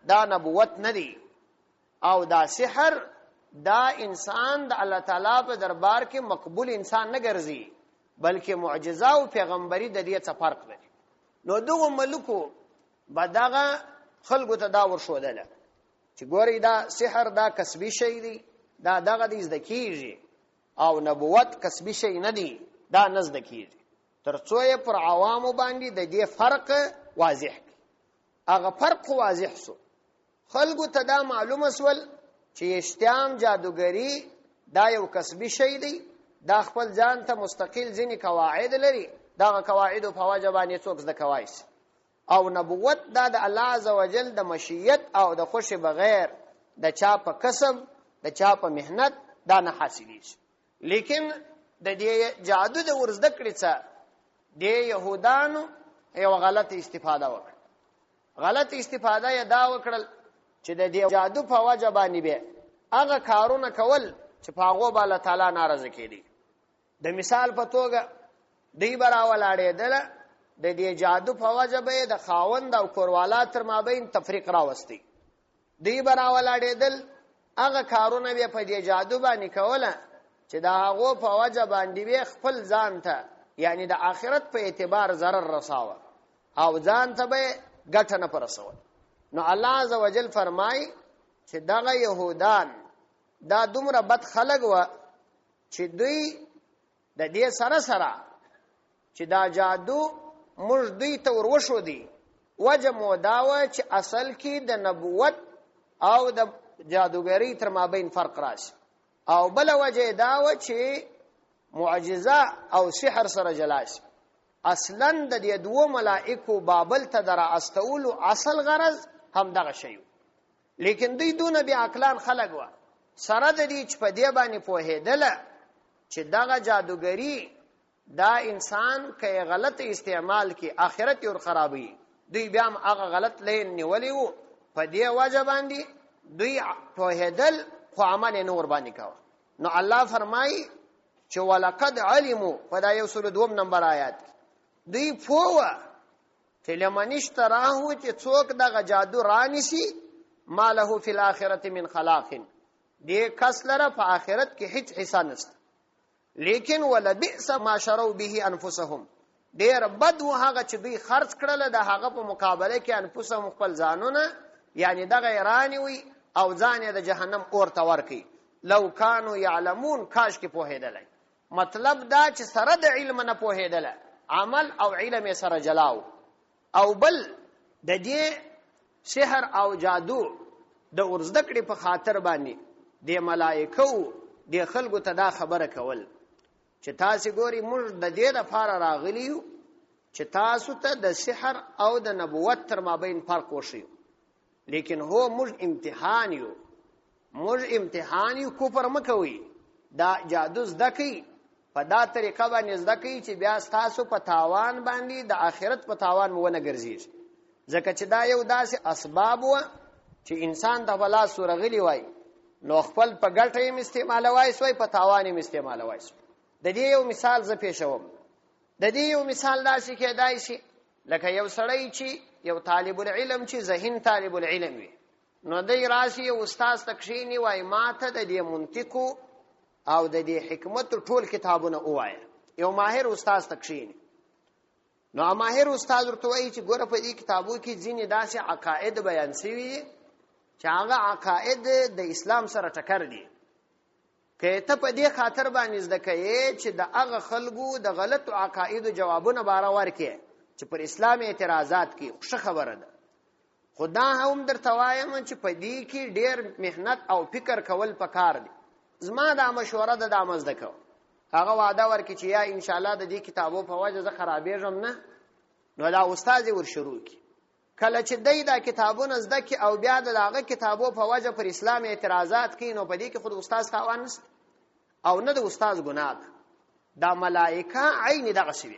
دا نبوت نه دی، او دا سحر دا انسان د الله تعالی په دربار کې مقبول انسان نه ګرځي، بلکې معجزه او پیغمبري د دې څخه فرق لري. نو دغه ملکو بدغه خلکو ته دا ورښودل چې ګوري دا سحر دا کسبي شی دی، دا دغه د زده کیږي، او نبوت کسبي شی نه دی، دا نه زده کیږي. ترڅو یې پر عوامو باندې د دې فرق واضح کړي. هغه فرق واضح سو، خلکو ته دا معلومه سول چې اشتیام جادوګری دا یو کسبي شی دی، دا خپل ځان ته مستقل ځینې قواعد لري، دا قواعد په وجه باندې څوک زده کوي. او نبوت دا د الله عزوجل د مشیت او د خوش بغیر د چا په کسب د چا په مهنت دا نه حاصلېږي. لیکن د دې جادو د ورزده کړي څه د يهودانو یو غلط استفاده وکړه. غلط استفاده یې دا وکړل چې د دې جادو په وجه باندې به هغه کارونه کول چې په هغه بالا تعالی ناراضه کړي. د مثال په توګه دی براولاړېدل د دې جادو په وجه به د خاوند او کوروالا تر مابین تفریق راوستي. دی براولاړېدل هغه کارونه به په دې جادو باندې کوله چې دا هغه په وجه باندې به خپل ځان ته یعنی د آخرت په اعتبار ضرر رساوه او ځان ته به ګټه نه پرسول. نو الله عزوجل فرمای چې دغه يهودان دا دومره بد خلق و چې دوی د دې سره سره چې دا جادو موږ دوی ته وروښو دي، وجه مو دا و چې اصل کې د نبوت او د جادوګری تر مابین فرق راشي، او بل وجه دا و چې معجزه او سحر سره جلاش. اصلا د دې دوه ملائکو بابل ته در استولو اصل غرض هم دغه شی، لیکن دوی دونه بیا عقلان خلق و سره د دې چې په دې باندې پوهېدل چې دغه جادوګری دا انسان که غلط استعمال کی آخرت ور خرابوي دوی بیا هغه غلط لین نیولې وو په دې وجه باندې دوی توحیدل خو عمل نور باندې کاوه نو الله فرمایي چې ولقد علموا په دا 102 نمبر آیات دوی فوه چې لمن اشتراه چې څوک دغه جادو رانیسي ما له فی الاخرة من خلاق دې کس لره په آخرت کې هیڅ حصہ نشته لیکن ولبئس ما شروا به انفسهم ډیر بد و هغه چې دوی خرج کړل د هغه په مقابله کې انفسهم خپل ځانونه یعنی دغه ایرانی وي او ځان د جهنم اور ته ورکی لو کانوا یعلمون کاش کې پوهیدل مطلب دا چې سره د علم نه پوهیدل عمل او علم سره جلاو او بل د دې سحر او جادو د ورزدکړي په خاطر باندې د ملائکو د خلکو ته دا خبره کول چې تاسو ګوري موږ د دې لپاره راغلیو چې تاسو ته د سحر او د نبوت تر مابین فرق وشي لیکن هو موږ امتحان یو کفر مکوي دا جادو زده کوي په دا طریقه باندې زده کوي چې بیا تاسو په تاوان باندې د آخرت په تاوان مونه ګرځي ځکه چې دا یو داسې اسباب و چې انسان د بلا سورغلی وای نو خپل په ګټه یې استعمالوي سوی په تاوان یې استعمالوي د دې یو مثال ز پېښوم د دې یو مثال داسې کېدای شي لکه یو سړی چې یو طالب العلم چې ذهین طالب العلم وي نو دی راشي یو استاد تکشینی وای ماته د دې منطقو او د دې حکمت ټول کتابونه وایا یو ماهر استاد تکشینی نو ماهر استاد ورته وایي چې ګوره په دې کتابو کې ځینې داسې عقاید بیان شوي چې هغه عقاید د اسلام سره ټکر دي که ته په دې خاطر باندې زده کوې چې د هغه خلکو د غلطو عقایدو جوابونه باره ورکې چې پر اسلام اعتراضات کوي ښه خبره ده خدا هم درته وایم چې په دې کې ډېر محنت او فکر کول پکار دي زما دا مشوره ده دا مزده کو هغه وعده ورکړي چې یا ان شاء الله د دې کتابو په وجه زه خرابېږم نه نو دا استاد ور شروع کی کله چې دای دا کتابونه زده کی او بیا د هغه کتابو په وجه پر اسلام اعتراضات کوي نو په دې کې خود استاد تاوان نشته او نه د استاد ګناه ده دا ملائکه عین دغه شی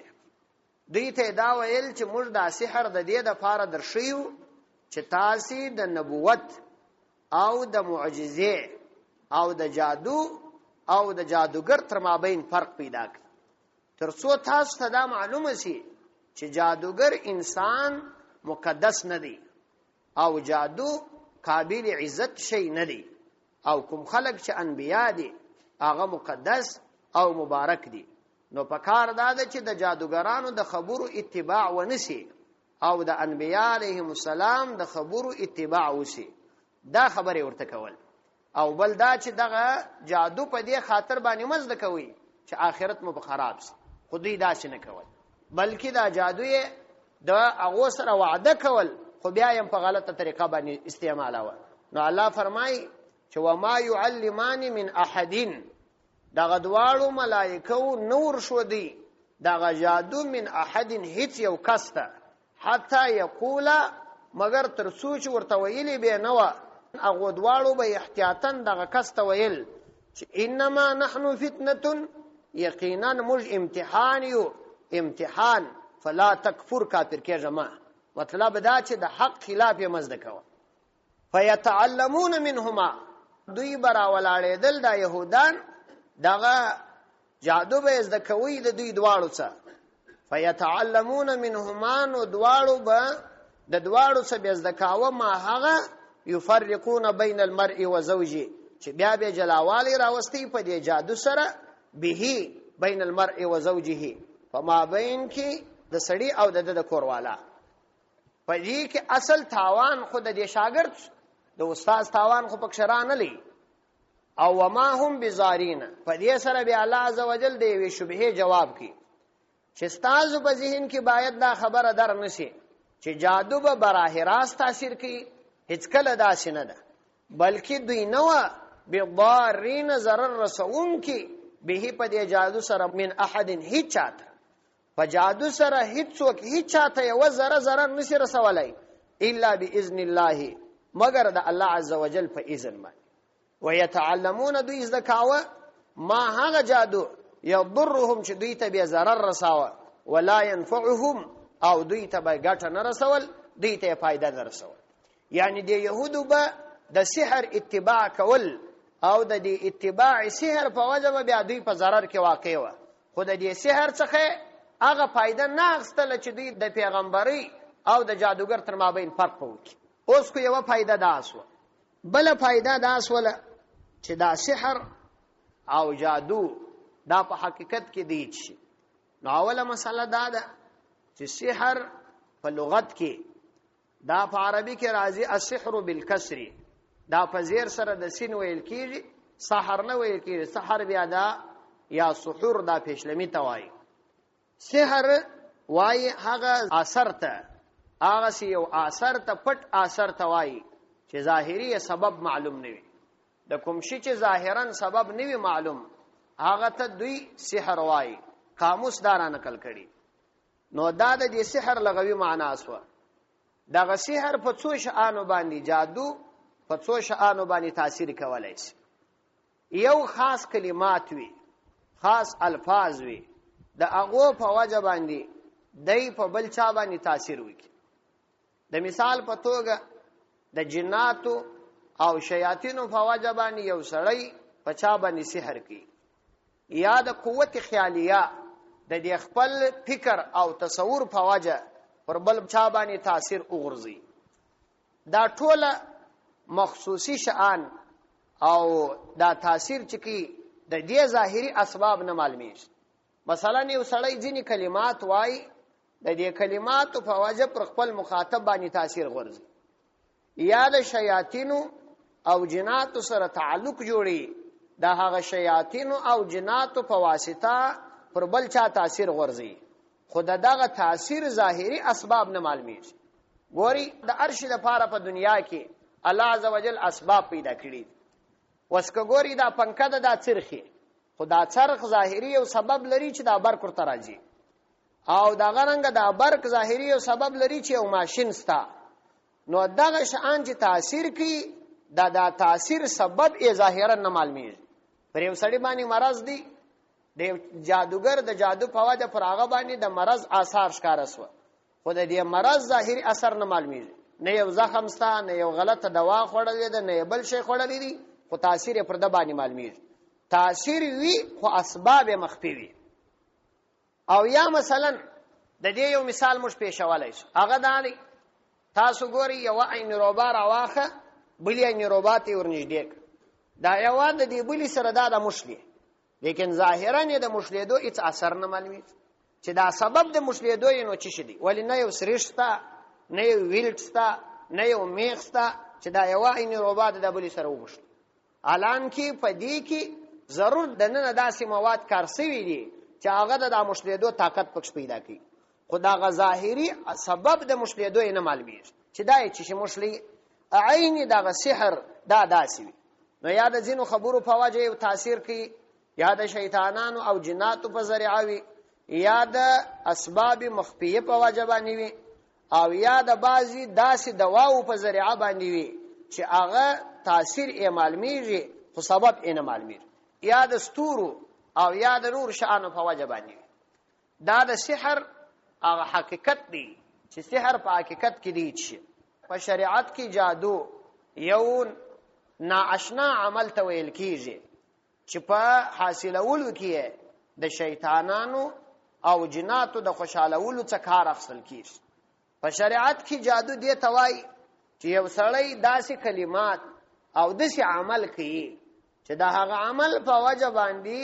دوی ته دا ویل چې موږ د سحر د دې د پاره درشیو چې تاسو د نبوت او د معجزې او د جادو او د جادوګر تر مابین فرق پیدا کړي ترڅو تاسو ته دا معلومه شي چې جادوګر انسان مقدس نه دی او جادو قابل عزت شي نه دی او کوم خلق چې انبیا دي هغه مقدس او مبارک دي نو پکار دا ده چې د جادوګرانو د خبرو اتباع ونشي او د انبیا علیهم السلام د خبرو اتباع وشي دا خبره ورته کول او بل دا چې دغه جادو په دې خاطر باندې مزد کوي چې آخرت مو خراب شي خودی دا شنه کول بلکې دا جادو یې د هغه سره وعده کول خو بیا یې په غلطه طریقه باندې استعمالوه نو الله فرمایي چې وما يعلمان من احد دغه دواړو ملائکو نور شو دی دغه جادو من احد هیڅ یو کس ته حتی یقولا مگر تر سوچ ورته ویلي به نو هغه دواړو به احتیاطاً دغه کس ته ویل چې انما نحن فتنه یقینا موږ امتحان یو امتحان فلا تکفر کافر کېږه ما مطلب دا چې د حق خلاف یې مزده کوه فیتعلمون منهما دوی برا ولاړېدل د یهودان دغه جادو به زده کوي د دوی دواړو څخه فیتعلمون منهما نو دواړو به د دواړو څخه به زده کاوه ما هغه یفرقون بین المرء و زوجه چې بیا به جلاوالی راوستي په دې جادو سره به بین المرء و زوجه فما بین کې د سړی او د کوروالا په دې کې اصل تاوان خود د شاګرد د استاد تاوان خو پکشران نه لې او وما هم بزارین په دې سره به الله عزوجل د وی شبهه جواب کی چې استاد په ذهن کې باید دا خبره در نشي چې جادو به براه راست تاثیر کوي هیڅ کله داسې نه ده بلکې دوی نو بضارین ضرر رسون کی به په دې جادو سره من احد هیڅ چاته په جادو سره هیڅوک هیڅ چاته یو ضرر نشي رسولای الا باذن الله مگر د الله عزوجل په اذن باندې ويتعلمون دوی ذکاوه ما هغه جادو یضرهم چې دوی ته به ضرر رساوه ولا ينفعهم او دوی ته به ګټه نه رسول دوی ته فائدہ نه رسول. یعنی د يهودو به د سحر اتباع کول او د دې اتباع سحر په وجه به بیا دوی په ضرر کې واقع و. خو د دې سحر څخه هغه فائدہ نه اخستل چې دوی د پیغمبري او د جادوګر تر مابین فرق وکړي. اوس کو یو فائدہ دا اسوه. بل فائدہ دا اسوله چې دا سحر او جادو دا په حقیقت کې دی شي. نو اوله مسله دا ده چې سحر په لغت کې دا په عربي کې راځي السحر بالکسر، دا په زیر سره د سین ویل کیږي، سحر نه ویل کیږي. سحر بیا دا یا سحور دا پېشلمی ته وایي. سحر وایي هغه اثر ته، هغه یو اثر ته پټ اثر ته وایي چې ظاهري سبب معلوم نه وي. د کوم شي چې ظاهرا سبب نه وي معلوم هغه ته دوی سحر وایي. قاموس دارا نقل کړي. نو دا د دې سحر لغوي معنا اسوه. دغه سحر په څو شانو باندې جادو په څو شانو باندې تاثیر کولای شي. یو خاص کلمات وي، خاص الفاظ وي، د هغه په وجه باندې دای په بل چا باندې تاثیر وکړي. د مثال په توګه د جناتو او شیاطینو په وجه باندې یو سړی په چا باندې سحر کوي، یا د قوت خیالیه د دې خپل فکر او تصور په وجه پر بل چا باندې تاثیر وګرځي. دا ټوله مخصوصي شان او دا تاثیر چې کی د دې ظاهري اسباب نه معلومیږي. مثلا یو سړی ځینې کلمات وایي، د دې کلماتو په وجه پر خپل مخاطب باندې تاثیر غورځي، یا د شیاطینو او جناتو سره تعلق جوړي، د هغه شیاطینو او جناتو په واسطه پر بل چا تاثیر غورځي. خود دغه تاثیر ظاهری اسباب نه معلومیږي. ګوري د ارش د پاره په دنیا کې الله عزوجل اسباب پیدا کړي. وسکه ګوري دا پنکه د چرخي، خدا چرخ ظاهری او سبب لري چې دا برق ورته راځي، او دا غرنګ دا برق ظاهری او سبب لري چې یو ماشين ستا. نو دغه شان چې تاثیر کوي دا تاثیر سبب یې ظاهرا نه معلومیږي. پر یو سړی باندې مرض دی، د جادوګر د جادو په وجه پر هغه باندې د مرض آثار ښکار شو، خو د دې مرض ظاهري اثر نه معلومیږي. نه یو زخم ستا، نه یو غلطه دوا خوړلې ده، نه بل شی خوړلې دي، خو تاثیر پر د باندې معلومیږي. تاثیر وی خو اسباب مخفي وي. او یا مثلا د دې یو مثال مش پیښولای شي. هغه دانی تاسو ګوري یو عین روبار واخه بلی عین روبات ورنږدې دا یو د دې بلی سره دا مشلی، لیکن ظاهرا د مشلیدو هیڅ اثر نه معلومي چې دا سبب د مشلیدو یې نو چی شدي. ولی نه یو سریشتا، نه یو ویلټستا، نه یو میخستا چې دا یو عین روبات د بلی سره ومشل. الان کې پدې کې ضرور د نن داسې مواد کارسوي دي چې هغه د مشلیدو طاقت پکښ پیدا کوي، خدا غ ظاهری سبب د مشلیدو نه معلومي چې دا چې مشلی عین دا سحر دا داسي. نو یاد ځینو خبرو په وجه یو تاثیر کوي، یا د شیطانانو او جناتو په ذریعہ وي، یا د اسباب مخفیه په وجه باندې وي، او یا د بعضی داسې دواو په ذریعہ باندې وي چې هغه تاثیر یې معلومیږي خو سبب یې نه معلومیږي، یا د ستورو او یا د نور شانو په وجه باندې وي. دا د سحر هغه حقیقت دی چې سحر په حقیقت کې دی. چې په شریعت کې جادو یو نااشنا عمل ته ویل کیږي چې په حاصلولو کې د شیطانانو او جناتو د خوشالولو څخه کار اخیستل کیږي. په شریعت کې جادو دی ته وایي چې یو سړی داسې کلمات او داسې عمل کوي چې دا هغه عمل په وجه باندې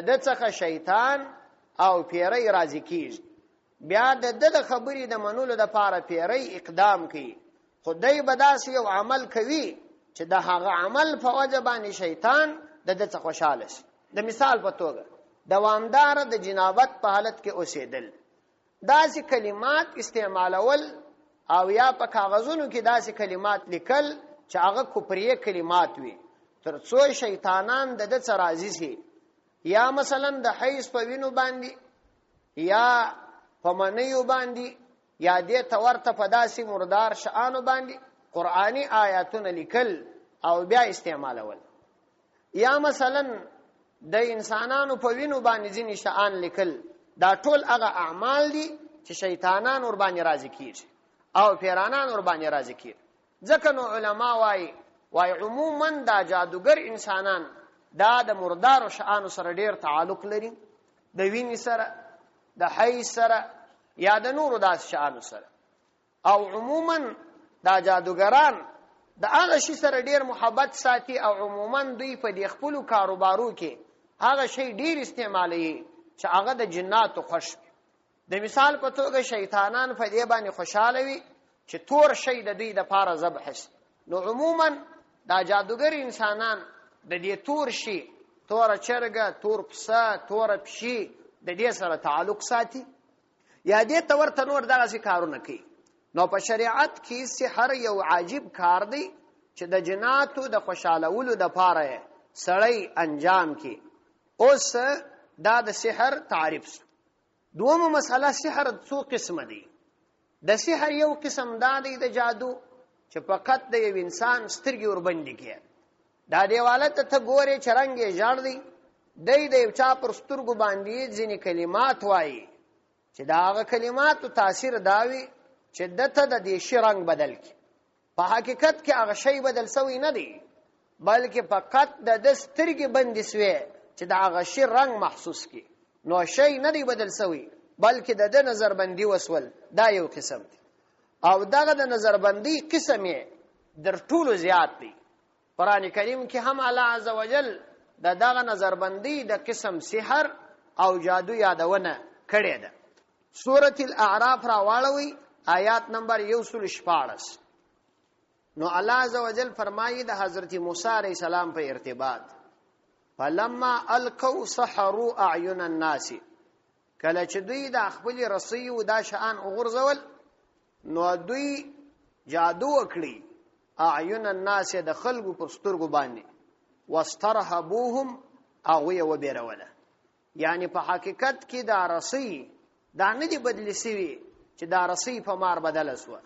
د څخه شیطان او پیری راضی کیږي، بیا د خبرې د منولو د پاره پیری اقدام کوي، خدای به داسې یو عمل کوي چې د هغه عمل په وجه باندې شیطان د څخه خوشاله شي. د مثال په توګه دوامدار د جنابت په حالت کې اوسېدل، داسې کلمات استعمالول، او یا په کاغذونو کې داسې کلمات لیکل چې هغه کفریه کلمات وي تر څو شیطانان د څخه راضي شي. یا مثلا د حیض په وینو باندې یا په منیو باندې یا دې تورته په داسې مردار شانو باندې قرآنی آیاتونه لیکل او بیا استعمالول. یا مثلا د انسانانو په وینو باندې ځینې شیان لیکل دا ټول هغه اعمال دي چې شیطانان ور باندې راضي کیږي او پیرانان ور باندې راضي کیږي. ځکه نو علما وای عموما دا جادوګر انسانان دا د مردارو شیانو سره ډیر تعلق لري، د وینې سره، د حی سره یا د نورو داس شیانو سره. او عموما دا جادوګران د هغه شي سره ډیر محبت ساتي او عموما دوی په دې خپل کاروبارو کې هغه شی ډیر استعمالوي چې هغه د جناتو خوش وي. د مثال په توګه شیطانان په دې باندې خوشاله وي چې تور شی د دوی د پاره ذبح شي. نو عموما دا جادوګر انسانان د دې تور شي، تور چرګه، تور پسه، تور پشي د دې سره تعلق ساتي یا دې تور تنور دغه کارونه کوي. نو په شریعت کې سحر یو عجیب کار دی چې د جناتو د خوشالولو د پاره سړی انجام کی. اوس دا د سحر تعریف. دومره مسله سحر څو قسمه دي. د سحر یو قسم دا دی د جادو چې فقط د یو انسان سترګې وربندې کړي. دا دیواله ته ګوري چرنګې ژړ دی د یو چا پر سترګو باندې ځینې کلمات وایي چې دا هغه کلماتو تاثیر داوي چې دته د دې شی رنگ بدل کی. په حقیقت کې هغه شی بدل سوی نه دی بلکې فقط د سترګې بندې سوی چې دا هغه شی رنگ محسوس کی. نو شی نه دی بدل سوی بلکې د نظر بندي وسول. دا یو قسم دی. او دغه د نظر بندي قسم یې در ټولو زیات دی. قران کریم کې هم الله عزوجل دغه نظر بندي د قسم سحر او جادو یادونه کړې ده. سورۃ الاعراف راواړوي آیات نمبر 114. نو الله عزوجل فرمایي د حضرت موسی علیہ السلام په ارتباط فلما القوا سحروا اعین الناس، کله چې دوی د خپل رسی او دا شان وګرځول نو دوی جادو وکړي اعین الناس د خلقو پر سترګو باندې واسترهبوهم او یې وبېروله. یعنی په حقیقت کې دا رسی دا نه دی بدلی سوی چې دا رسی په مار بدل سو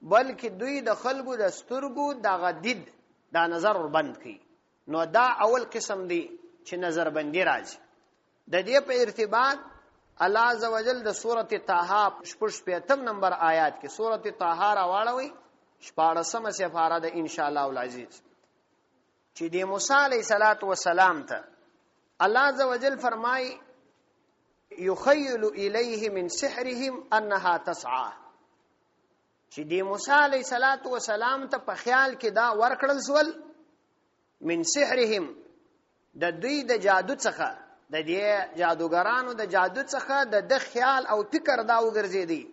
بلکې دوی د خلقو د سترګو دغه دید دا نظر ور بند کړي. نو دا اول قسم دی چې نظر بندي راځي. د دې په ارتباط الله عزوجل د سورۃ طه 85 نمبر آیات کې سورۃ طه راواړوي 14مه سپاره ده ان شاء الله العزیز چې د موسی علیہ السلام ته الله عزوجل فرمای یخیل الیه من سحرهم انها تسعى، چې د موسی علیہ السلام ته په خیال کې دا ورکړل سول من سحرهم د دوی د جادو څخه، د دې جادوګرانو د جادو څخه د خیال او فکر دا وګرځیدي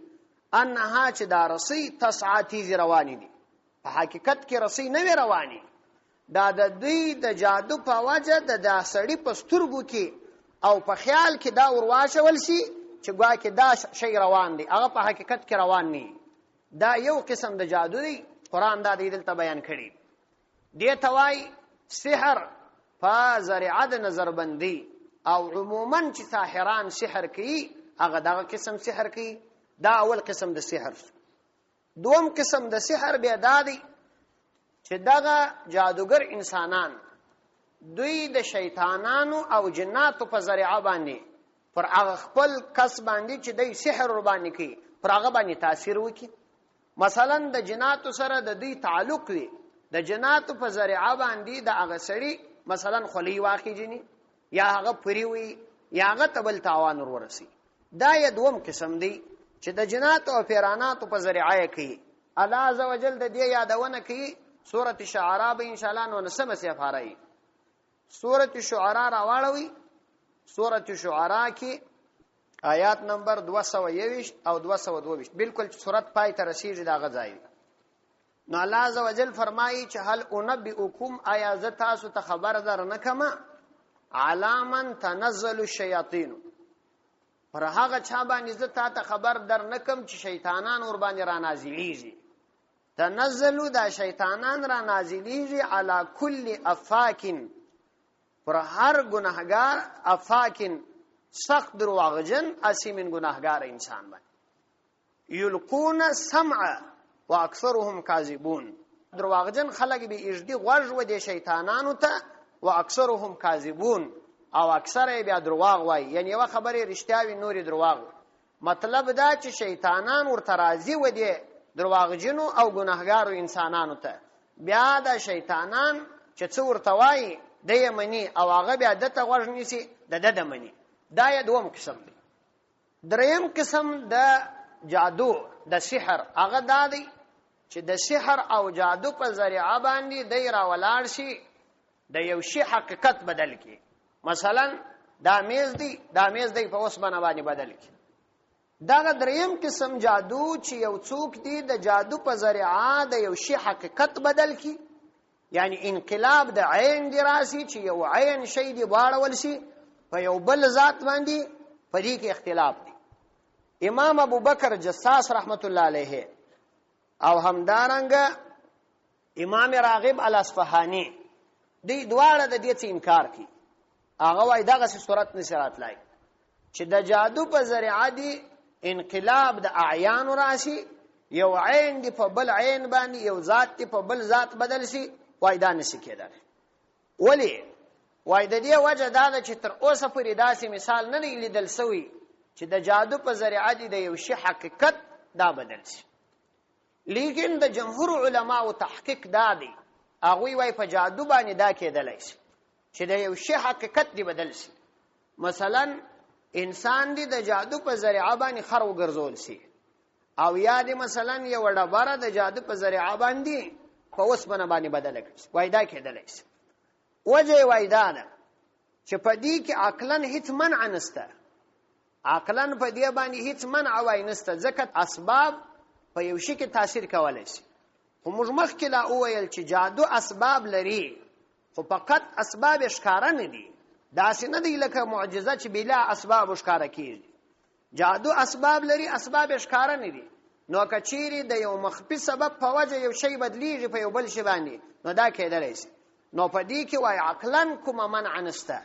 انها چې دا رسی تسعى تیز رواني دي. په حقیقت کې رسی نه رواني، دا د دوی د جادو په وجه د سړی په سترګو کې او په خیال کې دا ورواچول شي چې ګواکې دا شی روان دی، هغه په حقیقت کې روان نه. دا یو قسم د جادو دی. قرآن دا دی دلته بیان کړي. دې توای سحر په ذریعه د نظر بندي او عموما چې ساحران سحر کوي هغه دغه قسم سحر کوي. دا اول قسم د سحر. دوم قسم د سحر بیا دا دی چې دغه جادوګر انسانان دوی د شیطانانو او جناتو په ذریعه باندې پر هغه خپل کس باندې چې دوی سحر ور باندې کوي پر هغه باندې تاثیر وکړي. مثلا د جناتو سره د دوی تعلق وي، د جناتو په ذریعه باندې د هغه سړي مثلا خلی واقع جنی یا هغه پری وي یا هغه تبل تاوان ورسي. دا یې دوم قسم دی چې د جناتو او پیراناتو په ذریعه کوي. الله عزوجل د دې یادونه کوي سورۃ شعراء به ان شاء الله 9 سپاره. سورۃ شعراء راواړوي. سورۃ شعراء کې آیات نمبر 221 او 222 بالکل سورۃ پای ته رسیږي دا غځای. نو الله عزوجل فرمایي چې هل انبئکم آیا ز تاسو ته خبر در نکما علامن تنزل الشیاطین، پر هغه چا باندې ز ته خبر در نکم چې شیطانان ور باندې را نازلیږي. تنزلوا دا شیطانان را نازلیږي علی کل افاکن، پر هر گناهگار، افاکن سخت درواغجن، اسیمن گناهگار انسان باندې. یلقون سمع واکثرهم کاذبون، درواغجن خلق به اجدی غوږ و دي شیطانانو ته، واکثرهم کاذبون او اکثر بیا دروغ وای، یعنی یو خبره رښتیا وي نورې دروغ. مطلب دا چې شیطانان ورته راضي و دي درواغجنو او ګناهګارو انسانانو ته، بیا د شیطانان چې څه ورته وایي د یې مني او هغه بیا دته غوږ نیسي د ده د مني. دا یې دوم قسم دی. دریم قسم د جادو د سحر هغه دا دی چې د سحر او جادو په ذریعه باندې دی راولاړ شي د یو شي حقیقت بدل کی. مثلا دا میز دی په اوسمنه باندې بدل کی. دا دریم قسم جادو چې یو څوک دی د جادو په ذریعه د یو شي حقیقت بدل کی، یعنی انقلاب د عین دی راسي چې یو عین شی دی واړول شي په یو بل ذات باندې. په دې کې اختلاف دی. امام ابو بکر جساس رحمت الله علیه او همدارنګه امام راغب الاصفهانی دی دواړه د دې څخه انکار کوي. هغه وايي دغه صورت نشرات لای چې د جادو په ذریعه دی انقلاب د اعیان راشي، یو عین دی په بل عین باندې، یو ذات دی په بل ذات بدل شي. وای دا نشي کېدای. ولی وای د دې وجه دا ده چې تر اوسه پورې داسې مثال نه دی لیدل سوی چې د جادو په ذریعه دی د یو شي حقیقت دا بدل شي. لیکن د جمهور علماء تحقیق دا دی، هغوی وای په جادو باندې دا کېدلی شي چې د یو شي حقیقت دی بدل شي. مثلا انسان دی د جادو په ذریعه باندې خر وګرځول شي، او یا دی مثلا یو ډبره د جادو په ذریعه باندې په اوسپنه باندې بدله کړي. وای دا کېدلی شي. وجه وای دا ده چې په دې کې عقلاً هیڅ منع نشته، عقلاً په دې باندې هیڅ منع وای نشته، ځکه اسباب په یو شي کې تاثیر کولی شي. خو موږ مخکې لا وویل چې جادو اسباب لري، خو فقط اسباب ښکاره نه دي. داسې نه دی لکه معجزه چې بلا اسباب ښکاره کېږي. جادو اسباب لري، اسباب ښکاره نه دي. نو که چیرې د یو مخفي سبب په وجه یو شی بدلیږي په یو بل شي باندې، نو دا کېدلی شي. نو په دې کې وایي عقلاً کومه منع نشته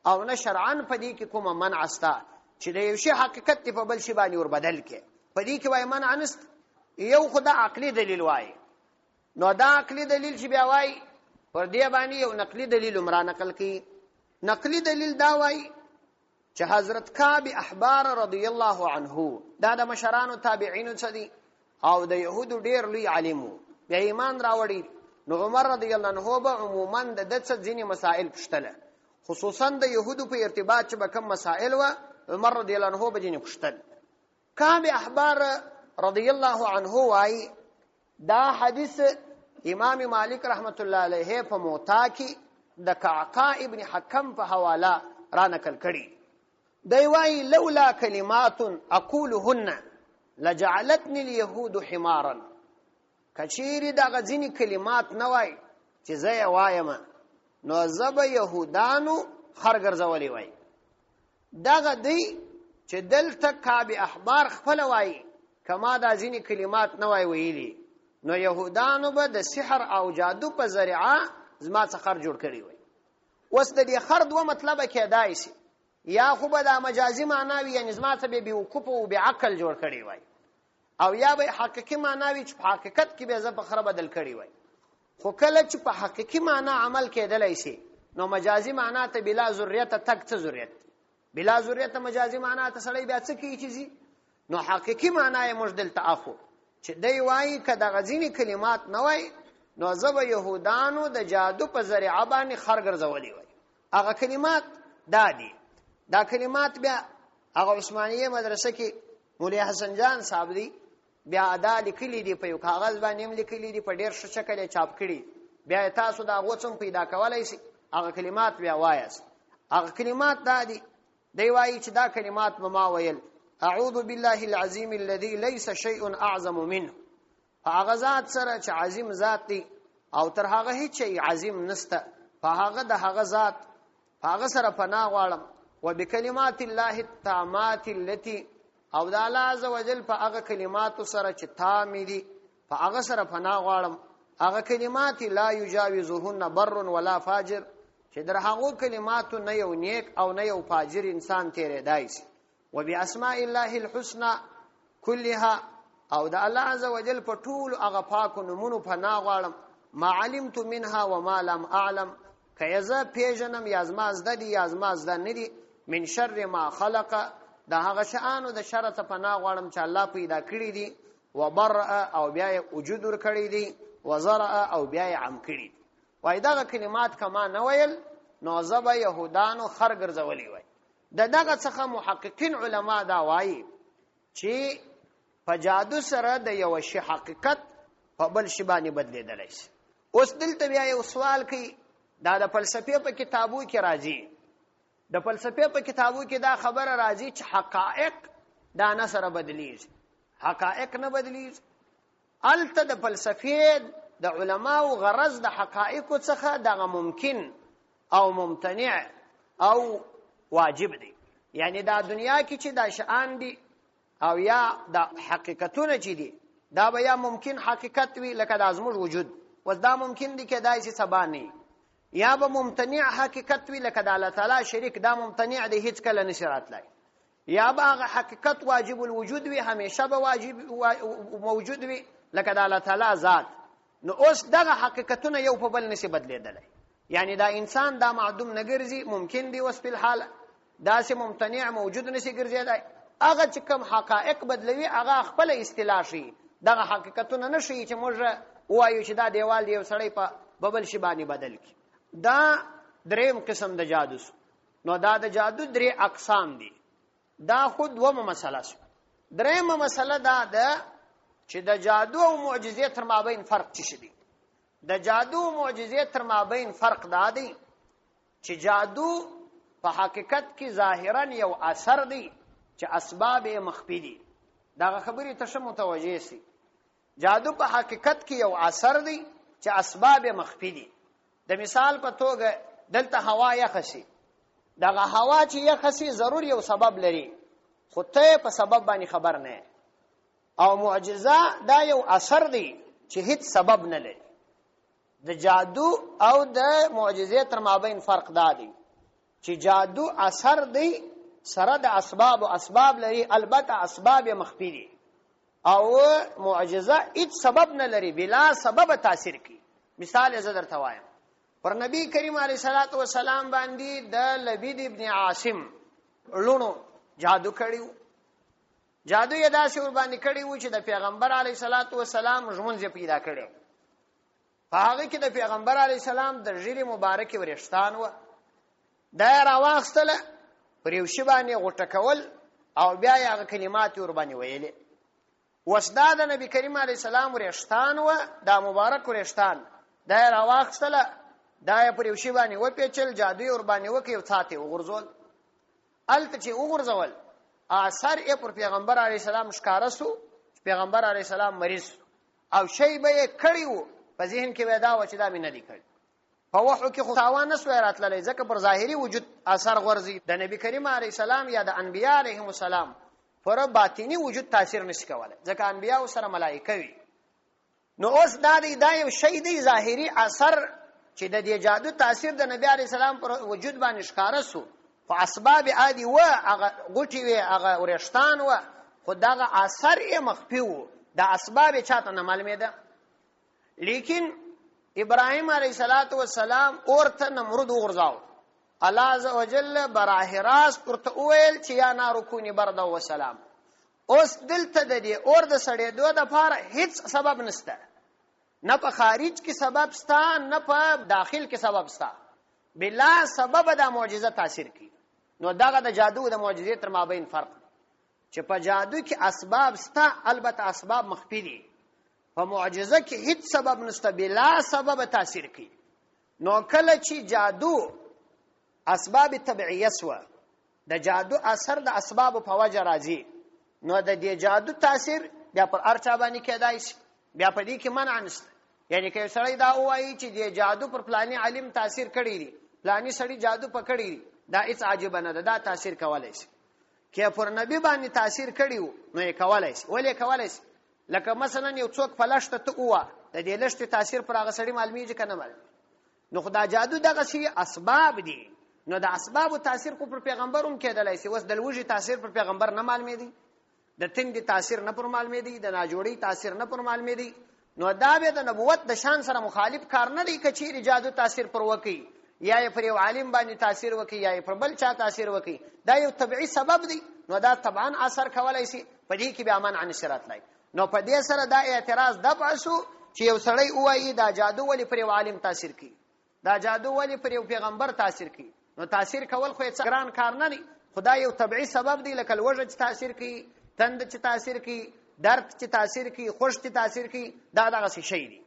او نه شرعاً په دې کې کومه منع شته چې د یو شي حقیقت په بل شي باندې ور بدل کړي. په دې کې وایي منع نشته. یو خو دا عقلي دلیل وایي. نو دا عقلي دلیل چې بیا وایي پر دې باندې یو نقلي دلیل عمره نقل کړي. نقلي دلیل دا وایي چې حضرت کعب احبار رضی الله عنه دا د مشرانو تابعینو څخه دي او د یهودو ډیر لوی عالم وو، بیا ایمان راوړي. نو عمر رضی الله عنه به عموما د دڅ ځینې مسائل پوښتله، خصوصا د یهودو په ارتباط چې به کوم مسائل و عمر رضی الله عنه به ځینې پوښتل. کعب احبار رضی الله عنه وایي دا حدیث امام مالک رحمت الله علیه په موطا کې د قعقاع ابن حکم په حواله را نقل کړي. دی وایي لولا کلمات اقولهن لجعلتني اليهود حمارا. کچیری دغه ځینې کلمات نه وای چې زه یې وایم نو زه به یهودانو خر ګرځولی وای. دغه دی چې دلته کعب احبار خپله وایي که ما دا ځینې کلمات نه وای ویلي نو یهودانو به د سحر او جادو په ذریعه زما څخه خر جوړ کړی وای. اوس د دې خر دوه مطلبه کېدای شي، یا خو به دا مجازي معنا وي، یعنې زما څه به بېوقوفه و بېعقل جوړ کړی وای، او یا به حقیقي معنا وي چې په حقیقت کې به زه په خره بدل کړی وای. خو کله چې په حقیقي معنا عمل کېدلی شي نو مجازي معنا ته بلا ذریته تک څه ذریت دی؟ بلا ذریته مجازي معنا ته سړی بیا څه کوي چې ځي؟ نو حقیقي معنا یې موږ دلته اخو چې دی وایي که دغه ځینې کلمات نه وای نو زه به یهودانو د جادو په ذریعه باندې خر ګرځولی وای. هغه کلمات دا دي. دا کلمات بیا هغه عثمانیه مدرسه کې مولوی حسن جان صاحب دی بیا دا لیکلي دي، په یو کاغذ باندې هم لیکلي دي، په ډېر ښه شکل یې چاپ کړي. بیا تاسو د هغو څه هم پیدا کولی شئ، هغه کلمات بیا وایاست. هغه کلمات دا دي. دی وایي چې دا کلمات به ما ویل اعوذ بالله العظیم الذي ليس شيء اعظم منه. په هغه ذات سره چې عظیم ذات دی او تر هغه هیڅ شی عظیم نسته، په هغه د هغه ذات په هغه سره پناه غواړم. وبکلمات الله التامات التي او د الله عز وجل په هغه کلماتو سره چې تامې دي په هغه سره پناه غواړم. هغه کلمات لا یجاوزهن بر ولا فاجر چې در هغو کلماتو نه یو نیک او نه یو فاجر انسان تېرېدای شي. وباسماء الله الحسنى كلها او د الله عز وجل په ټولو هغه پاکو نومونو پناه غواړم. ما علمت منها وما لم اعلم که زه پیژنم یا زما زده دي یا زما زده نه دي، من شر ما خلق، د هغه شیانو د شر څخه پناه غواړم چې الله پیدا کړي دي، وبرأ او بیا یې وجود ورکړی دي، وزرع او بیا یې عم کړي دي. وایي دغه کلمات کما نه ویل نو زه به یهودانو خر ګرځولی وای. د دغه څخه محققین علما دا وایي چې په جادو سره د یو شي حقیقت په بل شي باندې بدلیدلی شي. اوس دلته بیا یو سوال کوي، دا د فلسفې په کتابو کې راځي، د فلسفې په کتابو کې دا خبره راځي چې حقایق دا نه سره بدلیږي، حقایق نه بدلیږي. الته د فلسفې د علماو غرض د حقایقو څخه دغه ممکن او ممتنع او واجب دی. یعنی دا دنیا کې چې دا شان دي او یا د حقیقتونه چې دي دا به یا ممکن حقیقت وي لکه د زموږ وجود، وس دا ممکن دي کېدای شي سبا نه، یا به ممتنع حقیقت وي لکه د الله تعالی شریک، دا ممتنع دی هیڅ کله نشي راتلی، یا به هغه حقیقت واجب الوجود وي همیشه به واجب موجود وي لکه د الله تعالی ذات. نو اوس دغه حقیقتونه یو په بل نشي بدلیدلی. یعنی دا انسان دا معدوم نه ګرځي، ممکن دی اوس په الحال داسې ممتنع موجود نشي ګرځېدی. هغه چې کوم حقایق بدلوي هغه خپل اصطلاح شي، دغه حقیقتونه نشي چې موږ وایو چې دا دیوال دی یو سړی په بل شي باندې بدل کی. دا دریم قسم د جادو. نو دا د جادو درې اقسام دي. دا خود دومه مسله شو. دریمه مسله دا ده چې د جادو او معجزې تر مابین فرق څه دی. د جادو او معجزې تر مابین فرق دا دی چې جادو په حقیقت کې ظاهرا یو اثر دی چې اسباب مخفي دي. دا خبرې ته متوجه سي. جادو په حقیقت کې یو اثر دی چې اسباب مخفي دي. د مثال په توګه دلته هوا یخسي، دغه هوا چې یخسي ضرور یو سبب لري، خو ته په سبب باندې خبر نه. او معجزه دا یو اثر دی چې هیڅ سبب نه لري. د جادو او د معجزې تر مابین فرق دا دی چې جادو اثر دی سره د اسباب او اسباب لري، البته اسباب مخفي دي، او معجزه هیڅ سبب نه لري، بلا سبب تاثیر کوي. مثال زه درته وایم، پر نبی کریم علیه الصلاۃ والسلام باندې د لبید ابن عاصم لونو جادو کړیو. جادو یې داسې ور باندې کړیو چې د پیغمبر علیه الصلاۃ والسلام ژوند پیدا کړو. په هغه کې د پیغمبر علیه السلام د ژیرې مبارکې ورښتان و، دا راواخستله پر یو شی باندې غوټه کول او بیا یې هغه کلمات ور باندې ویلې. وسدا د نبی کریم علیه السلام ورښتان و، دا مبارک ورښتان دا راواخستله، دا پر یو شی باندې وپیچل، جادو ور باندې وکيو ساتي وغورځول. الته چې وغورځول اثر یې پر پیغمبر علیه السلام ښکارا سو، پیغمبر علیه السلام مریض او شی به کړیو، په ذهن کې ودا و چې دا مې نه دی کړی. په وحو کې خو تاوان نه سوی راتللی، ځکه پر ظاهري وجود اثر غورځي. د نبی کریم علیه السلام یا د انبیاء علیهم السلام پر باطینی وجود تاثیر نشي کولای، ځکه انبیاء سره ملائکه وي. نو اوس دا یو شی دی ظاهري اثر چې د دې جادو تاثیر د نبی علیه السلام پر وجود باندې ښکارا سو. په اسباب عادي و، هغه غوټي وي، هغه ورښتان و، خو دغه اثر یې مخفي و، د اسباب چاته نه معلومېده. لیکن ابراهیم علیه السلام اورته نمرود وغورځاو. الله عز وجل براه راست ورته وویل چې یا نار کونی برد و سلام. اوس دلته د دې اور د سړېدو دپاره هیڅ سبب نشته، نه په خارج کې سبب ستا، نه په داخل کې سبب ستا، بلا سبب دا معجزه تاثیر کوي. نو دغه د جادو د معجزې تر مابین فرق چې په جادو کې اسباب ستا، البته اسباب مخفي دي، په معجزه کې هیڅ سبب نشته، بلا سبب تاثیر کوي. نو کله چې جادو اسباب طبيعيه سو، د جادو اثر د اسباب په وجه راځي، نو د دې جادو تاثیر بیا پر ارچا باندې کېدای شي، بیا په دې کې منع نشته. یعنی که سړی دا وایي چې د جادو پر پلاني عالم تاثیر کړی دی، پلاني سړی جادو پکړی دی، دا هیڅ عجیب نه ده، دا تاثیر کولای شي. که پر نبی باندې تاثیر کړیو نو یې کولای شي. ولې کولای شي؟ لکه مثلا یو څوک فلشته ته ووا، د دې لشتې تاثیر پر هغه سړی معلومیږي کنه معلوم. نو خدا جادو دغه شی اسباب دي، نو د اسباب تاثیر کو پر پیغمبروم کېدلای شي. وس د لوجي تاثیر پر پیغمبر نه معلومې دي، د تندې تاثیر نه پر معلومې دي، د ناجوړي تاثیر نه پر معلومې دي. نو دا به د نبوت د شان سره مخالف کار نه دی کچې جادو تاثیر پر وکی، یا یې پر یو عالم باندې تاثیر وکي یا یې پر بل چا تاثیر وکي دا یو طبيعي سبب دی نو دا طبعا اثر کولای شي په دې کې بیا من عن الصراط لای نو په دې سره دا اعتراض دفع شو چې یو سړی وایي دا جادو ولی پر یو عالم تاثیر کوي دا جادو ولی پر یو پیغمبر تاثیر کوي نو تاثیر کول خو هیڅ ګران کار نه دی خدای یو طبيعي سبب دی لکه لوږه چې تاثیر کوي تند چې تاثیر کوي درد چې تاثیر کوي خوش چې تاثیر کوي دا دغه شی دی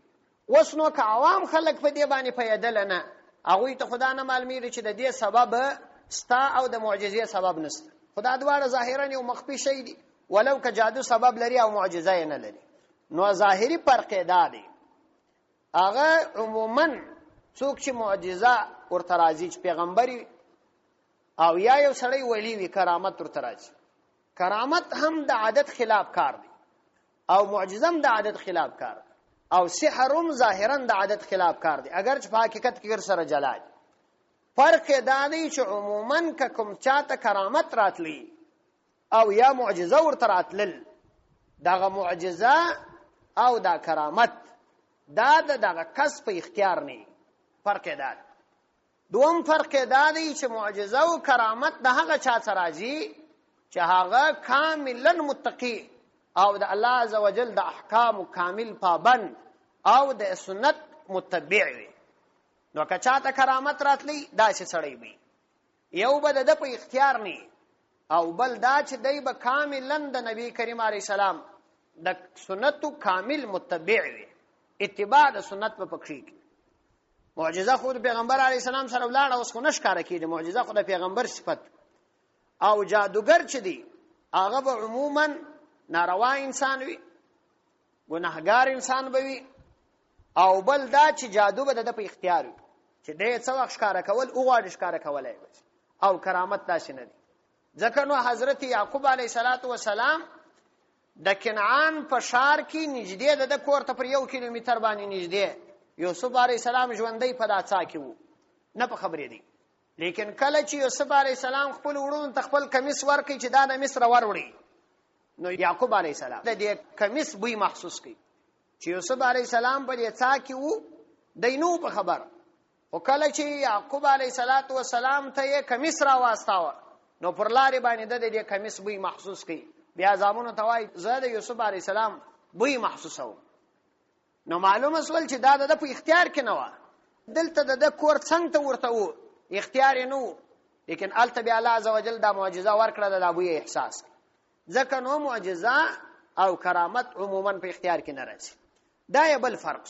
اوس نو که عوام خلک په دې باندې پیدل نه هغه ته خدا نه معلومیږي چې د دې سبب ستا او د معجزې سبب نشته خدا دواړه ظاهرا یو مخفي شی دی ولو که جادو سبب لري او معجزه نه لري نو ظاهري فرق دا دی هغه عموما څوک چې معجزه ورته راځي چې پیغمبري او یا یو سړی ولی وی کرامت ورته راځي کرامت هم د عادت خلاف کار دی او معجزه هم د عادت خلاف کار دی او سحرم ظاهرا د عادت خلاف کار دی اگر چې په حقیقت کې سره جلا دی فرق دا دی چې عموما که کوم چاته کرامت راتلی او یا معجزه ورته راتلل دغه معجزه او دا کرامت دا دغه کس په اختیار نه فرق دا دی دوم فرق دا دی چې معجزه او کرامت د هغه چا سره راځي چې هغه کاملا متقی او د الله عزوجل د احکام کامل پابند او د سنت متبع وي نو که چاته کرامت راتلی دا چې سړی وي یو به د په اختیار نه او بل دا چې دی به کاملا د نبی کریم علیه السلام د سنتو کامل متبع وي اتباع د سنت په پکې معجزه خود پیغمبر علیه السلام سره ولاړ اوس خو نشکاره کیږي معجزه خود پیغمبر صفت او جادوګر چې دی هغه به عموما ناروا انسان وي ګناهګار انسان به وي او بل دا چې جادو به د په اختیار وي چې دې څو ښکارا کول او غواړي ښکارا کولای او کرامت داسې نه دي ځکه نو حضرت یعقوب علیه السلام د کنعان په شار کې نږدې د کور ته پر 1 کیلومتر باندې نږدې یوسف علیه السلام ژوندۍ په داڅا کې وو نه په خبرې دی لیکن کله چې یوسف علیه السلام خپل وړون ته خپل کمیس ورکړي چې دا د مصر وروړي نو یعقوب علیه السلام د دې کمیس بوی محسوس کړي چې یوسف علیه السلام په دې څا کې وو دینو په خبر او کله چې یعقوب علیه السلام ته کمیس را واستاوه نو پر لارې باندې د دې کمیس بوی محسوس کړي بیا زامونو ته وایي زه د یوسف علیه السلام بوی محسوسوم نو معلومه سول چې دا د په اختیار کې نه و دلته د کور څنګه ته ورته وو اختیار نه وو لیکن الته بیا الله عزوجل دا معجزه ورکړه د ابوی احساس ځکه نو معجزه او کرامت عموما په اختیار کې نه راځي دا یې بل فرق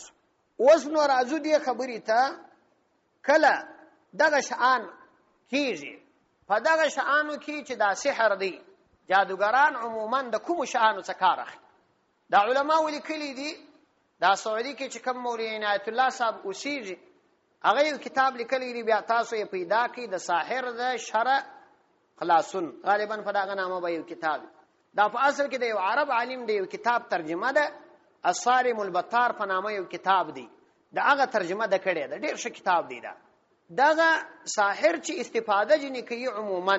اوس نو راځو دې خبرې ته کله دغه شان کیږي په دغه شانو کې چې دا سحر دی جادوګران عموما د کوم شانو څخه کار اخلي دا علما ولیکلي دي دا سعودي کې چې کوم مولوی عنایت الله صاحب اوسېږي هغه یو کتاب لیکلی دی بیا تاسو یې پیدا کړئ د ساحر د شرع خلاصون غالبا په دغه نامه به یو کتاب دا په اصل کې د یو عرب عالم دی یو کتاب ترجمه ده الصارم البطار په نامه یو کتاب دی دا هغه ترجمه ده کړې ده ډېر ښه کتاب دی دا دغه ساحر چې استفاده جنې کوي عموما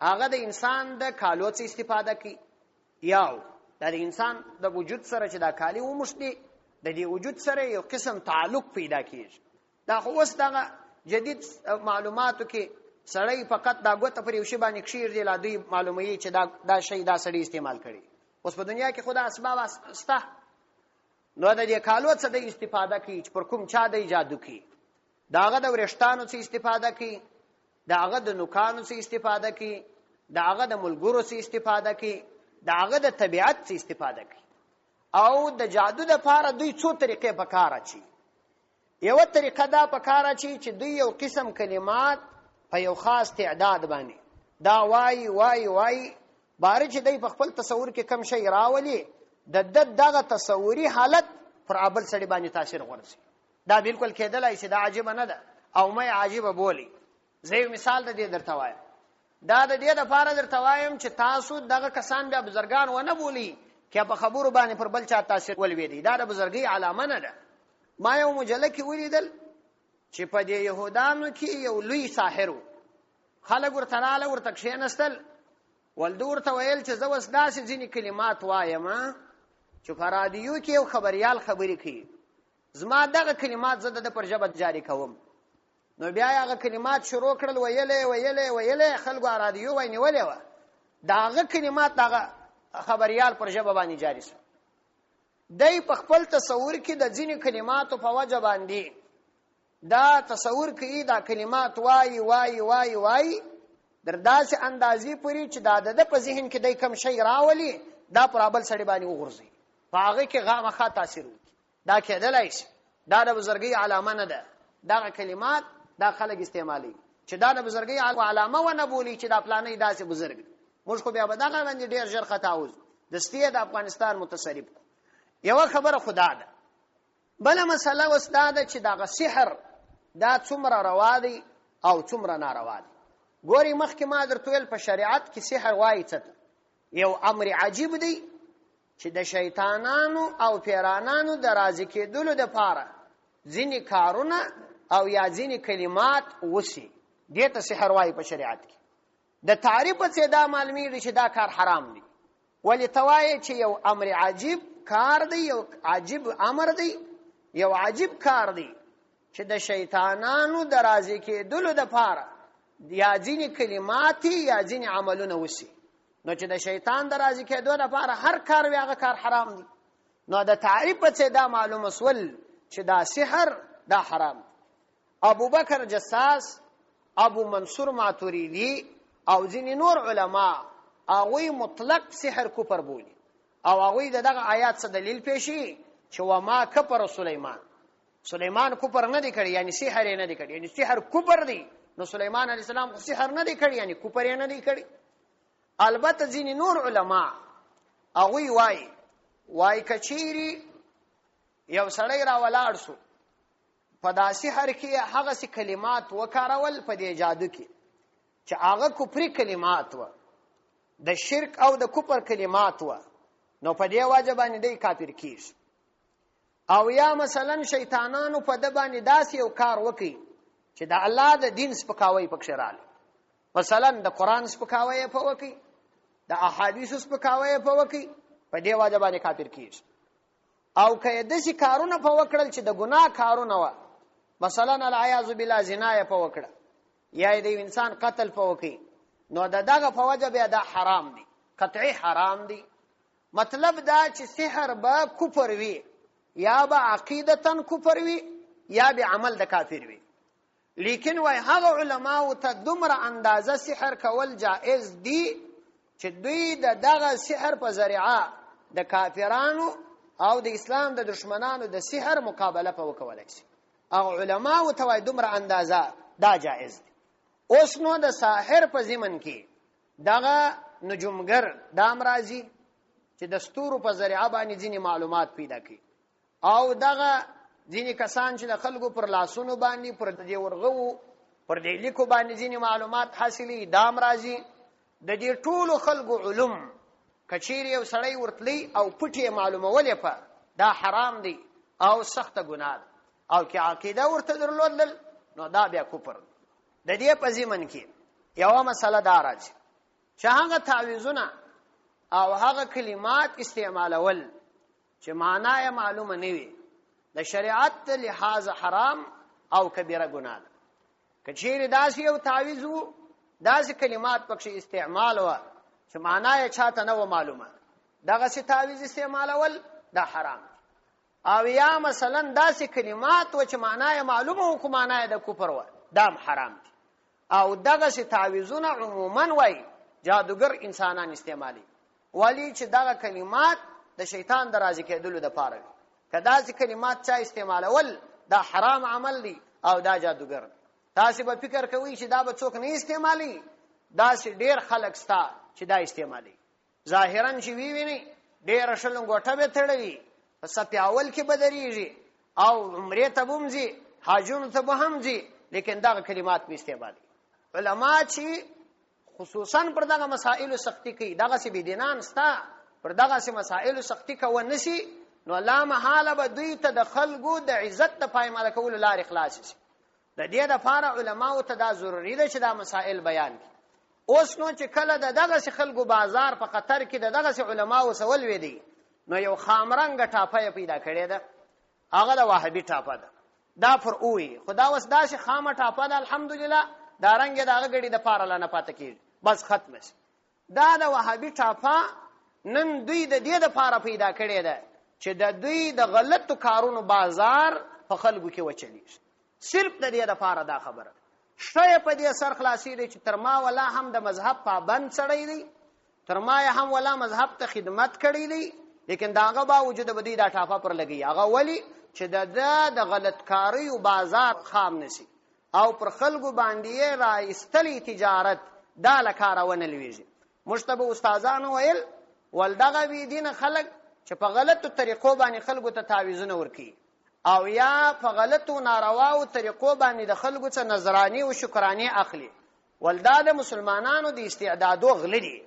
هغه د انسان د کالو څخه استفاده کوي یاو د انسان د وجود سره چې دا کالی ومشتي د دې وجود سره یو قسم تعلق پیدا کیږي دا خو اوس دغه جدید معلوماتو کې سړی فقط دا غوته پر یو شی باندې کشیر دی لا دوی معلومي چې دا شی دا سړی استعمال کړي اوس په دنیا کې خدا اسباب استه نو د دې کالو څخه د استفاده کوي چې پر کوم چا د جادو کوي داغه د ورشتانو څخه استفاده کوي داغه د نوکانو څخه استفاده کوي داغه د ملګرو څخه استفاده کوي داغه د طبيعت څخه استفاده کوي او د جادو د لپاره دوی څو طریقې په کار اچي یو طریقه دا په کار اچي چې دوی یو قسم کلمات په یو خاص تعداد باندې دا وای وای وای بارچ دی په خپل تصور کې کم شي راولي د دغه تصوري حالت پر ابل سړي باندې تاثیر ورسي دا بالکل کېدلای شي دا عجیب نه ده او مې عجیب بولی زه مثال د دې درته وایم دا د دې لپاره درته وایم چې تاسو دغه کسان بیا بزرګان ونه بولی کې په خبرو باندې پر بل چا تاثیر ولوي دا د بزرګي علامه نه ده ما یو مجله کې ولیدل چې په دې يهودانو کې یو لوی ساحر خلک ورته ورته کښینستل ولدور ته ویل چې زه وس داسې ځینې کلمات وایم چې په رادیو کې یو خبريال خبرې کوي زما دغه کلمات زه د پر ژبه جاری کوم نو بیا هغه کلمات شروع کړل ویلې خلکو رادیو وای نیولې و داغه کلمات داغه خبريال پر ژبه باندې جاری شو دای په خپل تصور کې د ځینې کلماتو په وجه باندې دا تصور کوي دا کلمات وای در داسې اندازې پوری چې دا د په ذهن کې دای کم شی راولي دا پر بل سړي باندې وغورځي په هغه کې غامخا تاثیر وکړي دا کېدلای شي دا د بزرګۍ علامه نه ده دا کلمات دا خلک استعمالي چې دا د بزرګۍ علامه ونه بولی چې دا پلانې داسې بزرګ موږ خو بیا به دا باندې ډیر ژر خطاوز د ستې د افغانستان متصرف یو خبره خدا ده بل مسله واستاده چې دا سحر دا څومره روا دي او څومره ناروا دي ګوري مخکې ما درته ویل په شریعت کې سحر وایي څه یو امر عجیب دی چې د شیطانانو او پیرانانو د راضي کېدلو لپاره ځینې کارونه او یا ځینې کلمات وسی دې ته سحر وایي په شریعت کې د تعریف څخه دا معلومیږي چې دا کار حرام دی ولې توایي چې یو امر عجیب کار دی یو عجیب امر دی یو عجیب کار دی چې د شیطانانو د راضي کېدلو لپاره یا ځینې کلمات یا ځینې عملونه وسی نو چې د شیطان د راضي کېدو لپاره هر کار وي هغه کار حرام دی نو د تعریف څخه دا معلومه سول چې دا سحر دا حرام ابو بکر جساس ابو منصور ماتوریدی او ځینې نور علما هغوی مطلق سحر کفر بولي او هغوی دغه آیات څخه دلیل پیشي چې وما کفر سلیمان کفر نه دی کړی یعنی سحر نه دی کړی یعنی سحر کفر دی نو سلیمان علیه السلام سحر نه دی کړی یعنی کفر نه دی کړی البته ځینې نور علما هغوی وای کچيري یو سړی را ولاړ سو په داسې هر کې هغه سي کلمات وکارول په دې جادو کې چې هغه کفري کلمات و د شرک او د کفر کلمات و نو په دې واجبانه دی کافر کیږي او یا مثلا شیطانانو په د باندې داسې یو کار وکي چې د الله د دین سپکاوي پکښ رااله مثلا د قران سپکاوي په وکي د احادیث سپکاوي په وکي په دې واجبانه کافر کیږي او که د شي کارونه په وکړل چې د ګناه کارونه و مثلا العیاذ بالله زنا په وکړه یا د انسان قتل په وکي نو دغه په وجه بیا دا حرام دي قطعی حرام دي مطلب دا چې سحر به کفر وي یا به عقیدتن کفر وي یا به عمل د کافر وي لیکن وای هغه علماء ته دومره اندازه سحر کول جائز دي چې دوی دغه سحر په ذریعہ د کافرانو او د اسلام د دشمنانو د سحر مقابله په وکولای شي هغه علماء ته وای دومره اندازه دا جائز دي اوس نو د ساحر په ضمن کې دغه نجومګر د امراضي چې د ستورو په ذریعہ باندې ځینې معلومات پیدا کوي او دغه ځینې کسان چې د خلکو پر لاسونو باندې پر دې ورغو پر دې لیکو باندې ځینې معلومات حاصلې د امراضي د دې ټولو خلکو علوم کچيري او سړی ورتلی او پټي معلومولې په دا حرام دي او سخت ګناه او کې عقیده ورته درلودل نو دا بیا کفر د دې په ځمن کې یو مسله دا راځي چې هغه تعویذونه او هغه کلمات استعمالول چې معنا یې معلومه نه وي د شریعت لحاظ حرام او کبیره ګناه ده کچېری داسې یو تعویذ وو داسې کلمات پکې استعمال و چې معنا یې چاته نه و معلومه دغه سي تعویذ استعمالول دا حرام او یا مثلا داسې کلمات و چې معنا یې معلومه و کوم معنا یې د کفر و دا حرام دي او دغه سي تعویذونه عموما وای جادوګر انسانان استعمالي ولی چې دغه کلمات د شیطان درازي کېدلو د پاره کدا چې کلمات چا استعمالول دا حرام عمل دي او دا جادوګر تاسو به فکر کوئ چې دا به څوک نه استعمالي دا چې ډیر خلک ستا چې دا استعمالي ظاهرا چې ویني ډیر شلنګوټه به تړوي پس پیاول کې بدريږي او عمره ته بومځي حاجون ته بهمځي لیکن دا کلمات به استعمالي علما چې خصوصا پر دغه مسائل سختی کوي دغه سي بيدینان ستا پر دغه سي مسائل سختی کوي نشي نو الله محاله به دوی ته د خلقو د عزت د پایمال کول لار اخلاص شي د دې د فار علماء ته دا ضروری ده چې دا مسائل بیان کړي اوس نو چې کله دغه سي خلقو بازار په خطر کې دغه سي علماء وسول وې دي نو یو خامرنګ ټاپه پیدا کړي ده هغه د وهابي ټاپه ده دا پر اوې خدا وس داسې خامه ټاپه ده الحمدلله دا رنګ یې د هغه ګړي د پاره لا نه پاته کېږي بس ختمه شي. دا د وهابي ټاپه نن دوی د دې دپاره پیدا کړې ده چې د دوی د غلطو کارونو بازار په خلکو کې وچلېږي. صرف د دې دپاره دا خبره شی په دې سر خلاصي دی چې تر ما ولا هم د مذهب پابند سړی دی، تر ما یې هم ولا مذهب ته خدمت کړی دی، لیکن د هغه باوجود به دوی دا ټاپه پر لګي. هغه ولي چې د غلطکاریو بازار خام نسی او پر خلکو باندې راایستلی تجارت دا له کاره ونه لویږي. موږ ته به استادانو ویل ول دغه بېدینه خلک چې په غلطو طریقو باندې خلکو ته تعویضونه ورکوي او یا په غلطو نارواو طریقو باندې د خلکو څخه نظراني او شکراني اخلي، ول دا د مسلمانانو د استعدادو غله دي.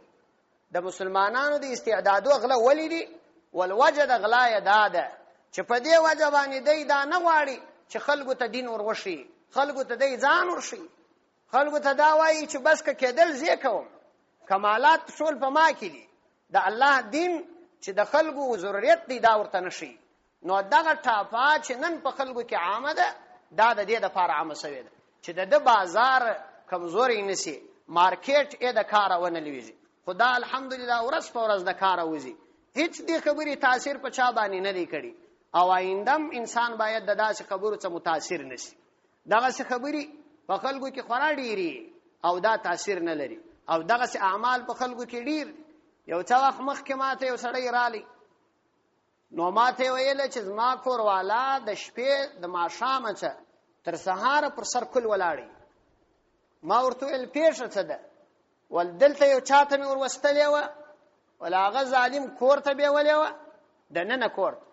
د مسلمانانو د استعدادو غله ولې دي؟ ول وجه د غلا یې دا ده چې په دې وجه باندې دی دا نه غواړي چې خلکو ته دین وروښي، خلکو ته دی ځان ورښي، خلکو ته دا وایي چې بس که کېدل زه کوم، کمالات ټول په ما کې دي، د الله دین چې د خلکو ضرورت دی دا ورته نشي. نو دغه ټاپه چې نن په خلکو کې عامه ده دا د دې دپاره عامه سوې ده چې د بازار کمزوري نسی، مارکیټ یې د کاره ونه لویږي. خو دا الحمدلله ورځ په ورځ د کاره وځي، هیڅ دې خبرې تاثیر په چا باندې نه دی کړي او آیندم انسان باید د داسې خبرو څخه متاثر نشي. دغسې خبرې په خلکو کې خورا ډېرې او دا تاثیر نه لري او دغسې اعمال په خلکو کې ډېر. یو څه وخت مخکې ماته یو سړی رالی نو ماته ویله چې زما کوروالا د شپې د ماښامه څه تر سهاره پر سر کل ولاړی. ما ورته ویل پیښه څه ده؟ ول دلته یو چاته مې وروستلې وه، ول هغه ظالم کور ته بیولې وه، دننه کور ته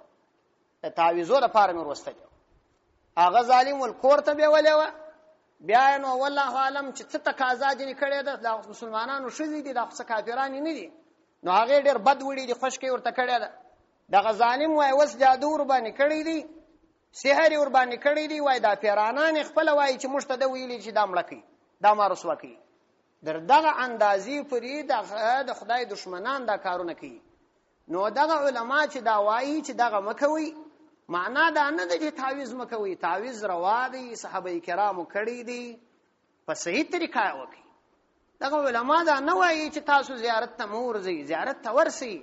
د تعویضو لپاره مې وروستلې وه. هغه ظالم ول کور ته بیولې وه، بیا نو والله عالم چې څه تقاضا ځینې کړې ده د مسلمانانو ښځې دي، دا خو څه کافرانې نه دي، نو هغې ډېر بد وړي دي، خوشکې ورته کړې ده. دغه ظالم وایي اوس جادو ورباندې کړی دی، سحر یې ورباندې کړی دی، وایي دا پیرانان یې خپله وایي چې موږ ته ده ویلي چې دا مړه کوي، دا ما رسوا کوي. در دغه اندازې پورې د خدای دشمنان دا کارونه کوي. نو دغه علما چې دا وایي چې دغه مه کوئ، معنا دا نه ده چې تعویض مه کوئ، تعویض روا دی، صحابه کرامو کړی دی، په صحیح طریقه یې وکړي. دغه علما دا نه وایي چې تاسو زیارت ته مه ورځئ، زیارت ته ورسئ،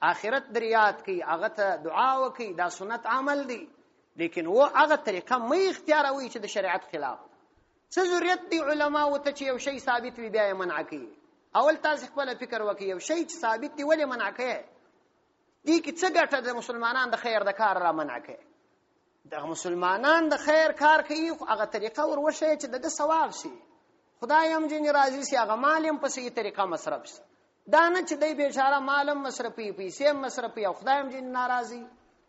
آخرت در یاد کړئ، هغه ته دعا وکړئ، دا سنت عمل دی، لیکن و هغه طریقه مه اختیاروئ چې د شریعت خلاف. څه ضرورت دی علماو ته چې یو شی ثابت وي بیا یې منع کوي؟ اول تاسې خپله فکر وکړئ، یو شی چې ثابت دی ولې منع کوي؟ دې کې څه ګټه د مسلمانان د خیر د کار را منع کوي؟ د مسلمانان د خیر کار کوي خو هغه طریقه ور وښیه چې د ده ثواب شي، خدای هم ځینې راضي شي، هغه مال هم په صحیح طریقه مصرف شي. دا نه چې دی بیچاره مال هم مصرفوي، پیسې هم مصرفوي او خدای هم ځینې ناراضي.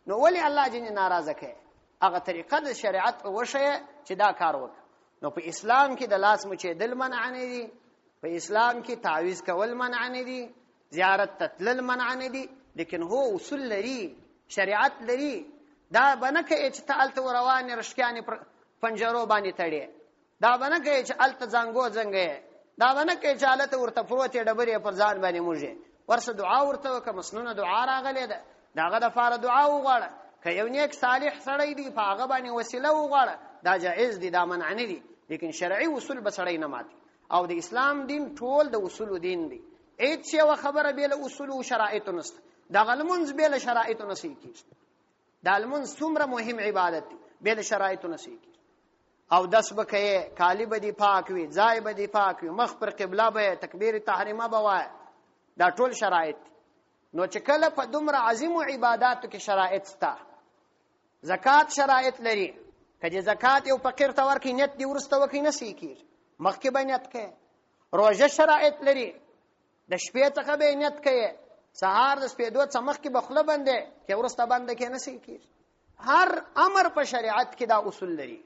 نو ولې الله ځینې ناراضه کوي؟ هغه طریقه د شریعت وښیه چې دا کار وکړه. نو په اسلام کې د لاس مچېدل منع نه دي، په اسلام کې تعویض کول منع نه دي، زیارت ته تلل منع نه دي، لیکن هو اصول لري، شریعت لري. دا به نه کوي چې ته هلته روانې رشکیانې پر پنجرو باندې تړې، دا به نه کوي چې هلته زنګو زنګې، دا به نه کوي چې هلته ورته پروت یې ډبرې پر ځان باندې موږې ورسه دعا ورته وکړه، مسنونه دعا راغلې ده، د هغه دپاره دعا وغواړه. که یو نیک صالح سړی دی په هغه باندې وسیله وغواړه، دا جایز دی، دا منع نه دي، لیکن شرعي اصول به سړی نه ماتي. او د اسلام دین ټول د اصولو دین دی، هیڅ یوه خبره بې له اصولو او شرایطو نشته. دغه لمونځ بې له شرایطو نه صحیح کېږي، دا لمونځ څومره مهم عبادت دی، بې له شرایطو نه صحیح کېږي. او دس به کوې، کالي به دې پاک وي، ځای به دې پاک وي، مخ پر قبله به تکبیر تحریمه به وایه، دا ټول شرایط دي. نو چې کله په دومره عظیمو عباداتو کې شرایط شته، زکات شرایط لري، که دې زکات یو فقیر ته ورکړي نیت دې وروسته وکړي نه صحیح کېږي، مخکې به نیت کوې. روژه شرایط لري، د شپې څخه به نیت کوې، سهار د سپېدو څخه مخکې به خوله بندې کې وروسته بنده کې نه صحیح کېږي. هر امر په شریعت کې دا اصول لري.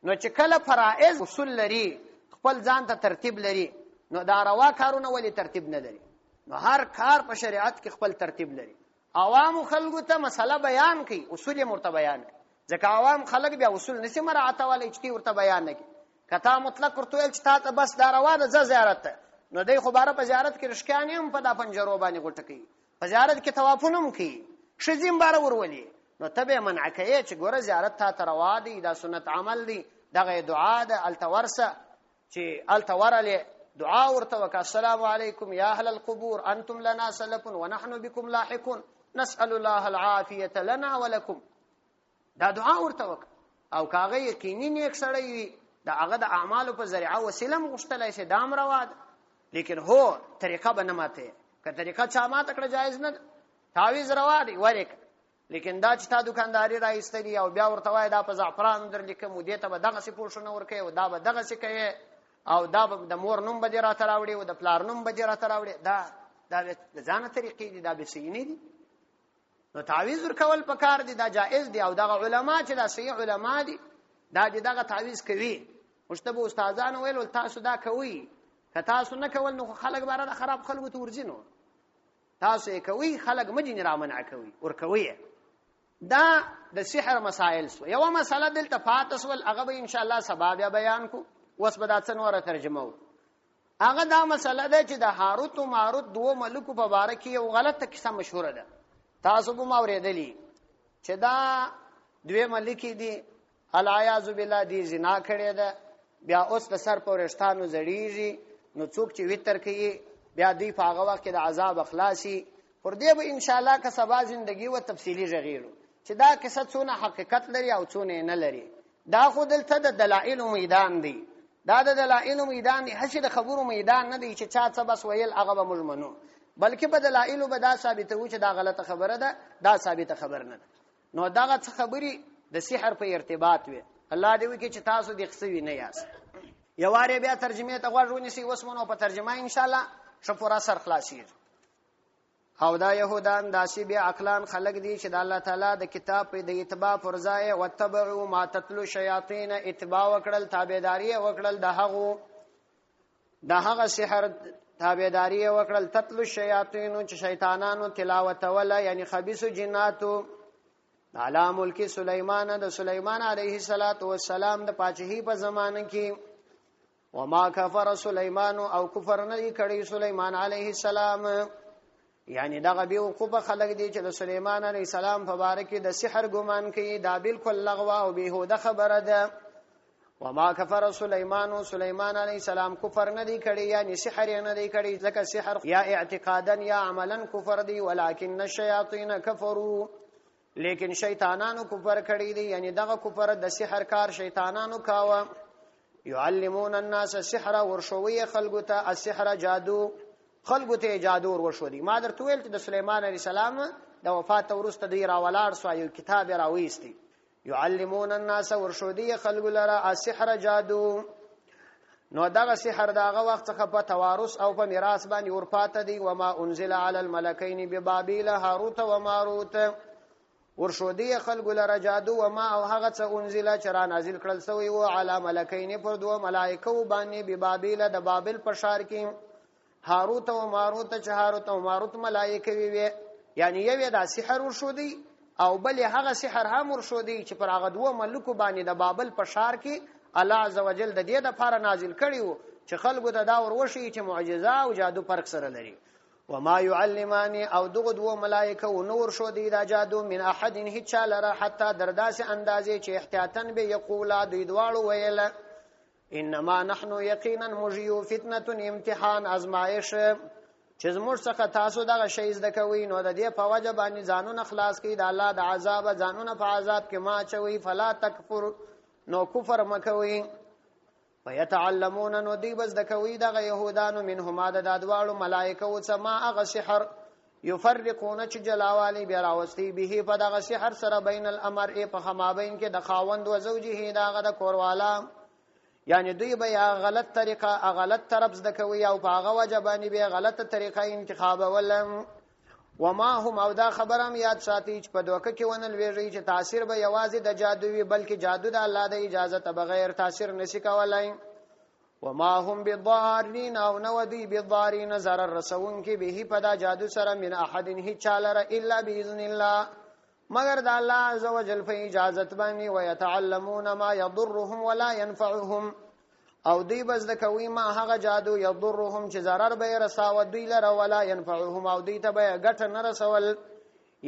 نو چې کله فرائض اصول لري، خپل ځان ته ترتیب لري، نو دا روا کارونه ولې ترتیب نه لري؟ نو هر کار په شریعت کې خپل ترتیب لري. عوامو خلکو ته مسله بیان کوي، اصول یې ورته بیان کوي، ځکه عوام خلک بیا اصول نشي مراعاتولی چې ورته بیان نه کړي. که تا مطلق ورته ویل چې تا ته بس دا روا ده ځه زیارت ته، نو دی خو باره په زیارت کې رشکیانې هم په دا پنجرو باندې غوټه کوي، په زیارت کې طوافونه هم کوي، ښځې هم باره ورولي، نو ته به منع کوې چې ګوره زیارت تا ته روا دی دا سنت عمل دی دغه دعا ده الته ورسه چې الته ورلې دعا ورته وکړه السلام علیکم یا اهل القبور انتم لنا سلف ونحن بكم لاحقون نسأل الله العافیه لنا ولكم دا دعا ورته وکړه او کاغه یقیني نیک سړی وي دا هغه د اعمالو په ذریعہ وسیله غوښتلای شي دام روا ده لیکن هو طریقه به نه ماته که طریقه چا ماته کړه جایز نه تعویذ روا دی ورک لیکن دا چې تا دکانداري راایستلی او بیا ورته وای دا په زعفران در لیکم دې ته به دغه سی پوښتنه ورکې او دا به دغه سی کوي او دا د مور نوم به را تراوړي او د پلار نوم به را تراوړي دا ځانه طریقې دي دا به صحیح نه دي نو تعویذ ورکول پکار دي دا جائز دي او دغه علما چې دا صحیح علما دي دا دغه تعویذ کوي مشتبه استادان ویل تاسو دا کوي که تاسو نه کول نو خلک بار خراب خلکو ته ورځینو تاسو یې کوي خلک مجن را منع کوي ور کوي دا د سحر مسائل سو یو مسله دلته فاتس ول هغه به ان شاء الله سبب بیان کو وس به دا څنګه ترجمه و هغه دا مسله ده چې د هاروت او ماروت دوه ملکو په باره کې یو غلطه کیسه مشهوره ده تاسو به اوریدلی چې دا دوه ملکی دي الایاذ بالله دی زنا کړی ده بیا اوس د سر په رښتانو زړیږي نو څوک چې وتر کوي بیا دی په هغه وخت کې د عذاب اخلاصي پر دې به ان شاء الله که سبا ژوندۍ و تفصیلی غیرو چې دا کیسه څونه حقیقت لري او څونه نه لري دا خو دلته د دلایل میدان دی دا د دلایل میدان دی هڅه د خبرو میدان نه دی چې چا څه بس ویل هغه به مجمنو بلکې په دلایل به دا ثابتو چې دا غلطه خبره ده دا ثابته خبر نه ده نو دا خبري د سحر په ارتباط وي الله دې وکړي چې تاسو د خصوی نه یاست یواره بیا ترجمه ته غوښونی سی وسمنو په ترجمه ان شاء الله شپورا سر خلاصیر او دا يهودان داسي بیا عقلان خلق دي چې د الله تعالی د کتاب په د اتباع فرضای وتبعوا ما تتلو شیاطین اتباع وکړل تابعداري وکړل دهغه سحر تابعداري وکړل تتلو شیاطین چې شیطانانو تلاوت ولا یعنی خبيث جناتو علی ملک سليمان د سليمان عليه السلام د پاچهي په زمانه کې وما كفر سليمان او کفر نه کړی سليمان عليه السلام یعنی دغه به وقوبه خلق دي چې د سليمان عليه السلام په باره کې د سحر ګمان کوي دا بالکل لغوه او بهوده خبره ده وما كفر سليمان عليه السلام کفر نه دی کړی یعنی سحر نه دی کړی ځکه سحر یا اعتقادا یا عملا کفر دی ولکن الشیاطین کفروا لیکن شیطانانو کفر کړی دی یعنی دغه کفر د سحر کار شیطانانو کاوه يعلمون الناس السحر ورشوي خلقته السحر جادو خلقته جادو ورشو دي ما درته ویل چې د سليمان عليه السلام د وفات ورسته دی راولار سو یو کتاب راويستي يعلمون الناس ورشو دي خلق لرا السحر جادو نو دغه سحر دغه وخت څخه په توارث او په میراث باندې ورپاته دي وما انزل على الملكين ببابل هاروت وماروت ورشودی خلق لرا جادو وما او هغه څه انزل چر نازل کړل سوی او علی ملکین پر دو ملائکه باندې ببابل د بابل په شار کې هاروت او ماروت چې هاروت او ماروت ملائکه وی یعنی یو د سحر ورشودی او بل هغه سحر هم ورشودی چې پر هغه دوه ملکو باندې د بابل په شار کې الله عزوجل د دې د لپاره نازل کړیو چې خلقو د دا وروشي چې معجزه او جادو فرق سره لري وما يعلمان او دغه دوه ملائکه او نور شو دي دا جادو من احد هیڅ لره حتی درداس اندازې چې احتیاطاً به یقولا دوی دواړو ویل انما نحن یقینا مجيو فتنه امتحان ازمایش چې زموږ څخه تاسو دغه شی زده کوي نو د دې په وجه باندې ځانونه خلاص کړي د الله د عذاب ځانونه په عذاب کې ما چوي فلا تکفر نو کفر مکوي ويتعلمون نو دی بس د کوي دغه يهودانو منهما د دادوالو ملائکه او سما اغه سحر يفرقون چې جلاوالي بیا راوستي به په دغه سحر سره بین الامر په خمابین کې د خاوند او زوجه دغه د کوروالا یعنی دوی به یا غلط طریقه غلط طرف د کوي او په هغه وجبانی به غلطه طریقه انتخاب ولم وما هم او دا خبرم یاد ساتي چې په دوکه کې ونل ویږي چې تاثیر به یوازې د جادووي بلکې جادو د الله د اجازه ته بغیر تاثیر نشي کولای وما هم بالضارين او نو دی بالضارين ضرر رسون کې به په دا جادو سره من احد هیڅ چاله الا باذن الله مگر د الله عزوجل په اجازه باندې ويتعلمون ما يضرهم ولا ينفعهم او دی بس د کوي ما هغه جادو یضرهم چې zarar به رساو دوی لره ولا ينفعهم او دوی ته به ګټه نه رسول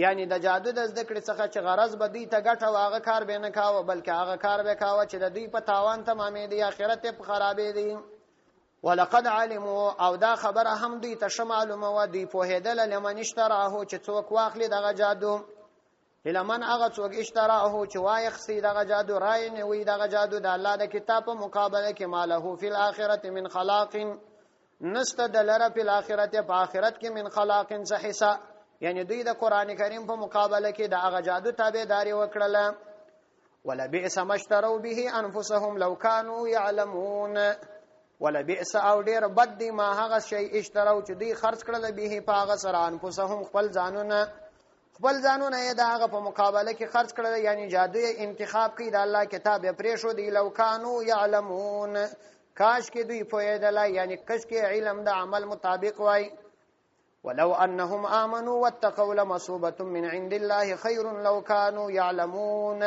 یعنی د جادو د زده کړې څخه چې غرض به دوی ته ګټه واغه کار به نه کاوه بلکې هغه کار به کاوه چې د دوی په تاوان تمامې دی آخرت په خرابې دی. ولقد علموا او دا خبره هم دوی ته معلومه و دوی پوهېدل لمن اشتراه چې څوک واخلي دغه جادو لمن هغه څوک اشتراه چې وایخسي دغه جادو رای نه وي دغه جادو د الله د کتاب په مقابله کې ماله فی الاخرته من خلاق نست دلره په الاخرت په آخرت کې من خلاق صحیحه یعنی دوی د قران کریم په مقابله کې د هغه جادو تابعداري وکړه. ولبئس ما اشتروا به انفسهم لو كانوا يعلمون ولبئس او ډیر بد دي ما هغه شی اشتروا چې دوی خرج کړل به په هغه سره انفسهم خپل ځانونه یې د هغه په مقابله کې خرج کړل یعنی جادو انتخاب کړي د الله کتاب یې پرې شو دی لو كانوا يعلمون کاش کې دوی پوهېدل یعنی کاش کې علم د عمل مطابق وای. ولو انهم امنوا واتقوا لمثوبة من عند الله خير لو كانوا يعلمون.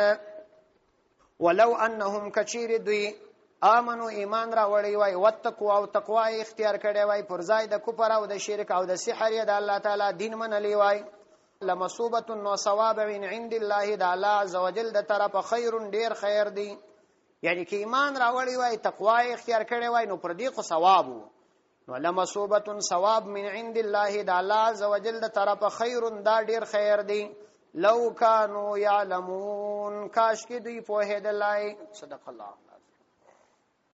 ولو انهم کچیر دوی امنو ایمان را وړي وای واتقوا او تقوا اختیار کړي وای پر ځای د کفر او د شرک او د سحر د الله تعالی دین منلی وای لمثوبة نو ثواب من عند الله د الله عزوجل د طرف خیر ډیر خیر دی یعنی کې ایمان را وړي وای تقوا اختیار کړي وای نو پر دې خو ثواب نو لمثوبة ثواب من عند الله د الله عزوجل د طرف خیر دا ډیر خیر دی لو كانوا يعلمون کاش کې دوی پوهېدلای. صدق الله.